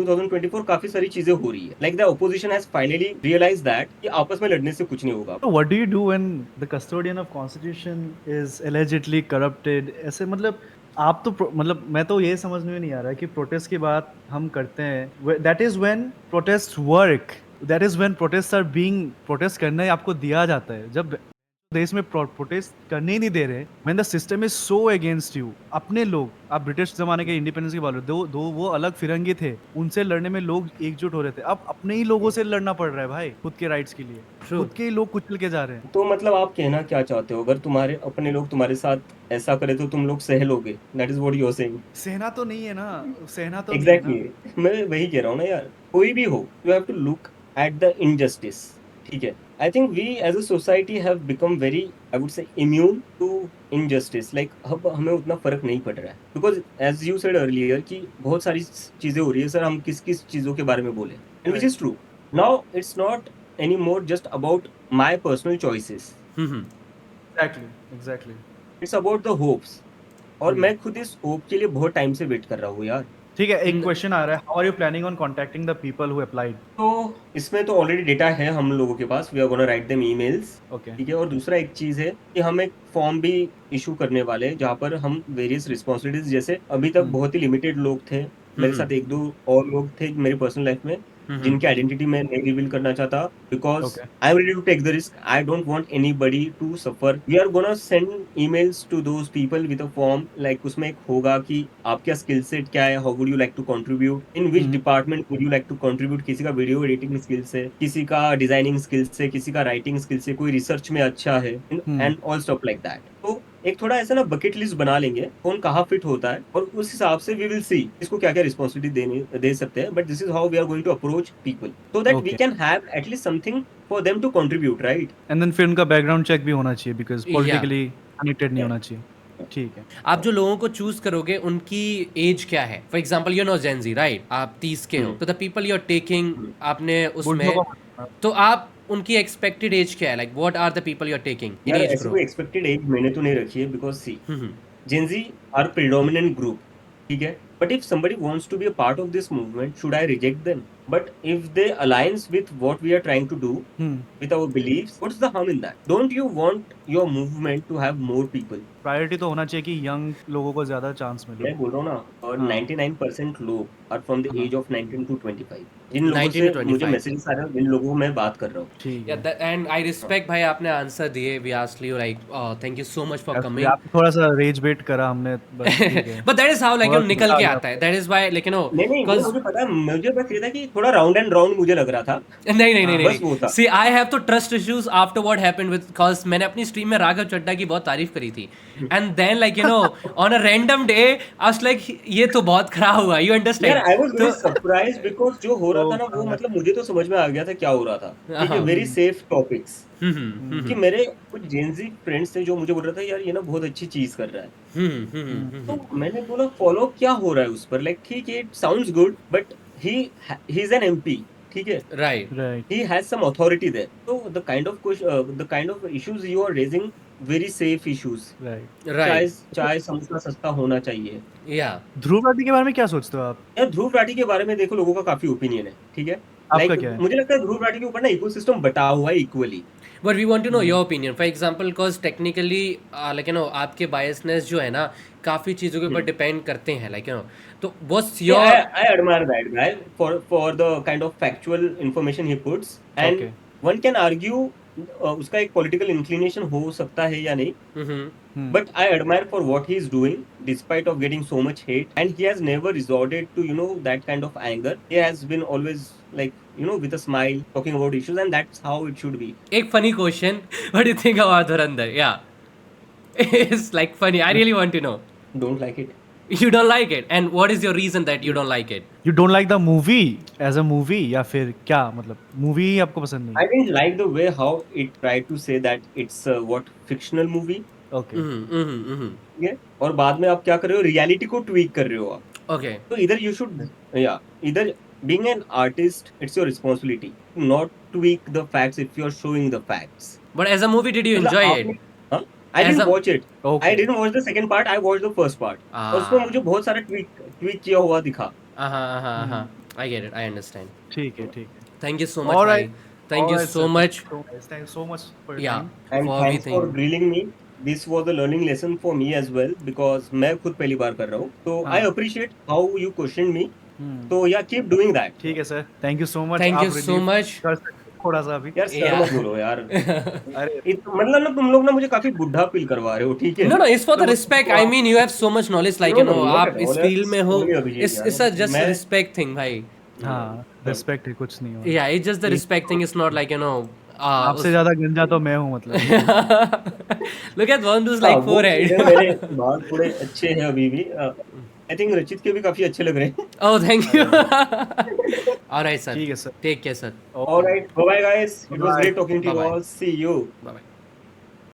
2024 काफी सारी चीजें हो रही है. Like the opposition has finally realise that कि आपस में लड़ने से कुछ नहीं होगा. What do you do when the custodian of constitution is allegedly corrupted? ऐसे मतलब आप तो मतलब मैं तो ये समझ में नहीं आ रहा है कि प्रोटेस्ट की बात हम करते हैं, that is when protest work, that is when protest are being, protest करने आपको दिया जाता है. जब देश में प्रोटेस्ट करने ही नहीं दे रहे, when the system is so against you, अपने लोग, आप ब्रिटिश जमाने के इंडिपेंडेंस की बात हो, दो वो अलग फिरंगी थे, उनसे लड़ने में लोग एकजुट हो रहे थे, अब अपने ही लोगों से लड़ना पड़ रहा है भाई खुद के राइट्स के लिए. खुद के ही लोग कुचल के जा रहे हैं. तो मतलब आप कहना क्या चाहते हो, अगर तुम्हारे अपने लोग तुम्हारे साथ ऐसा करे तो तुम लोग सह लोगे? That is what you are saying. सहना तो नहीं है ना, सहना तो एग्जैक्टली, मैं वही कह रहा हूँ ना यार. कोई भी हो, you have to look at the injustice. ठीक है, I think we as a society have become very, I would say, immune to injustice. Like अब हमें उतना फर्क नहीं पड़ रहा है, because as you said earlier कि बहुत सारी चीजें हो रही है. सर हम किस किस चीजों के बारे में बोले, and which is true. Now it's not anymore just about my personal choices. Exactly. It's about the hopes. और मैं खुद इस होप के लिए बहुत टाइम से वेट कर रहा हूँ यार. ठीक है, एक क्वेश्चन आ रहा है, how are you planning on contacting the people who applied? तो इसमें तो ऑलरेडी डेटा है हम लोगों के पास. We are gonna write them emails. Okay. ठीक है, और दूसरा एक चीज है कि हम एक फॉर्म भी इशू करने वाले हैं जहाँ पर हम वेरियस रिस्पॉन्सिबिलिटीज, जैसे अभी तक बहुत ही लिमिटेड लोग थे, मेरे साथ एक दो और लोग थे मेरी पर्सनल लाइफ में जिनकी आइडेंटिटी मैं नहीं रिवील करना चाहता, because I am ready to take the risk. I don't want anybody to suffer. We are gonna send emails to those people with a form. Like उसमें एक होगा कि आपका स्किल सेट क्या है, how would you like to contribute, in which department would you like to contribute. किसी का video editing skills है, किसी का डिजाइनिंग स्किल्स है, किसी का राइटिंग स्किल्स है, कोई रिसर्च में अच्छा है, and all stuff like that. तो एक थोड़ा ऐसा ना बकेट लिस्ट बना लेंगे कौन कहाँ फिट होता है, और उस हिसाब से वी विल सी इसको क्या क्या रिस्पॉन्सिबिलिटी दे सकते हैं, but this is how we are going to approach people so that we Okay. Can have at least something for them to contribute, right? And then फिर उनका बैकग्राउंड चेक भी होना चाहिए बिकॉज Yeah. पॉलिटिकली कनेक्टेड नहीं होना चाहिए। ठीक है। आप जो लोगों को चूज करोगे उनकी एज क्या है? For example you know Gen Z right, आप 30 के हो, तो the people you are taking आपने उसमें, बुढ़ियों का तो आप उनकी एक्सपेक्टेड एज क्या है? Like what are the people you are taking in यार एज ऐसे ग्रुप? कोई एक्सपेक्टेड एज मैंने तो नहीं रखी है, because see hmm Gen Z are predominant group, ठीक है? But if somebody wants to be a part of this movement, should I reject them? But if they aligns with what we are trying to do, with our beliefs, what's the harm in that? Don't you want your movement to have more people? Priority तो होना चाहिए कि young लोगों को ज्यादा chance मिले। मैं बोल रहा हूँ ना, और हाँ। 99% लोग आर फ्रॉम द हाँ। एज ऑफ 19 to 25, जिन लोगों 19 से to मुझे 25. मैसेजेस आ रहे हैं, जिन लोगों मैं बात कर रहा हूँ। ठीक या है। एंड आई रिस्पेक्ट भाई, आपने आंसर दिए obviously, like thank you so much for Yes, coming. आपने थोड़ा सा रेज बेट करा हमने, बस ठीक है। But that is how like थोड़ा निकल गुस्सा के आ गया आता है, that is why like you no नहीं नहीं, वो बिकॉज़ मुझे पता है, मुझे बस ये था कि थोड़ा राउंड एंड राउंड मुझे लग रहा था, नहीं नहीं हाँ, नहीं बस वो था। सी आई हैव तो trust issues after what happened with, because मैंने अपनी स्ट्रीम में राघव चड्ढा की बहुत तारीफ करी थी, and then like you know on a random day I was like ये तो बहुत खराब हुआ, यू यार अंडरस्टैंड? आई वाज वेरी तो सरप्राइज्ड बिकॉज जो हो रहा था ना, वो हाँ। मतलब मुझे तो समझ में आ गया था क्या हो रहा था, ठीक है? हाँ। वेरी सेफ टॉपिक्स, हम्म कि मेरे कुछ जेनजी फ्रेंड्स थे जो मुझे बोल रहे थे यार ये ना बहुत अच्छी चीज कर रहा है, तो मैंने बोला फॉलो क्या हो रहा है उस पर, लाइक ठीक है, it sounds good, but he is an MP, ठीक है? Right right. He has some authority there. So the kind of issues you are raising, very safe issues. Right. चाय राइट चाय समोसा सस्ता होना चाहिए। या ध्रुव राठी के बारे में क्या सोचते हो आप? यार ध्रुव राठी के बारे में देखो, लोगों का काफी ओपिनियन है, ठीक है? आपका क्या है? मुझे लगता है ध्रुव राठी के ऊपर ना इकोसिस्टम बटा हुआ है equally. But we want to know your opinion, for example because technically like you know आपके बायसनेस जो है ना काफी चीजों के ऊपर डिपेंड करते हैं, लाइक यू नो, तो what's Yeah, your I admire that guy for the kind of factual information he puts, and Okay. one can argue उसका एक political inclination हो सकता है या नहीं, but I admire for what he is doing despite of getting so much hate, and he has never resorted to that kind of anger. He has been always like with a smile talking about issues, and that's how it should be. एक funny question, what do you think about Dhurandhar? या it's like funny, I really want to know. Don't like it. You don't like it, and what is your reason that you don't like it? You don't like the movie as a movie या फिर क्या, मतलब movie ही आपको पसंद नहीं? I didn't like the way how it tried to say that it's what fictional movie. Okay. ठीक है, और बाद में आप क्या कर रहे हो, रियलिटी को ट्वीक कर रहे हो आप, Okay. तो इधर यू शुड इधर being an artist, it's your responsibility not tweak the facts if you're showing the facts. But as a movie, did you enjoy it? हाँ? I As didn't a- watch it. Okay. I didn't watch the second part. I watched the first part. और उसमें मुझे बहुत सारा tweak किया हुआ दिखा। I get it. I understand. ठीक है, ठीक है। Thank you so much, Alright. bhai. Thank you Alright, so sir. much. Thanks so much for your Yeah. time. And For thanks for everything. grilling me. This was a learning lesson for me as well because मैं खुद पहली बार कर रहा हूँ, तो हाँ। I appreciate how you questioned me. हम्म। तो yeah, keep doing that. ठीक है sir, thank you so much. Thank you आप so relieve much. कर सकते हो थोड़ा सा अभी। यार सर Yeah. मत बोलो यार, अरे मतलब ना तुम लोग ना मुझे काफी बुढ़ा फील करवा रहे हो, ठीक है? No, no, it's for the respect. I mean, you have so much knowledge, like No, you know, no, not आप at इस all, फील्ड में हो, sorry अभिजीत it's यार, a just मैं- respect thing, भाई. हाँ, रिस्पेक्ट है, कुछ नहीं हो। Yeah, it's just the respect thing. It's not like you know. आपसे ज्यादा गंजा तो मैं हूँ, मतलब। Look at one who's हाँ, like वो forehead. चीज़ें मेरे बाल थोड़े अच्छे हैं अभी भी। आई थिंक रचित के भी काफी अच्छे लग रहे हैं। Oh, thank you. All right, sir. ठीक है sir. Take care, sir. All right, bye bye guys. It was Bye. great talking to you Bye-bye. all. See you. Bye bye.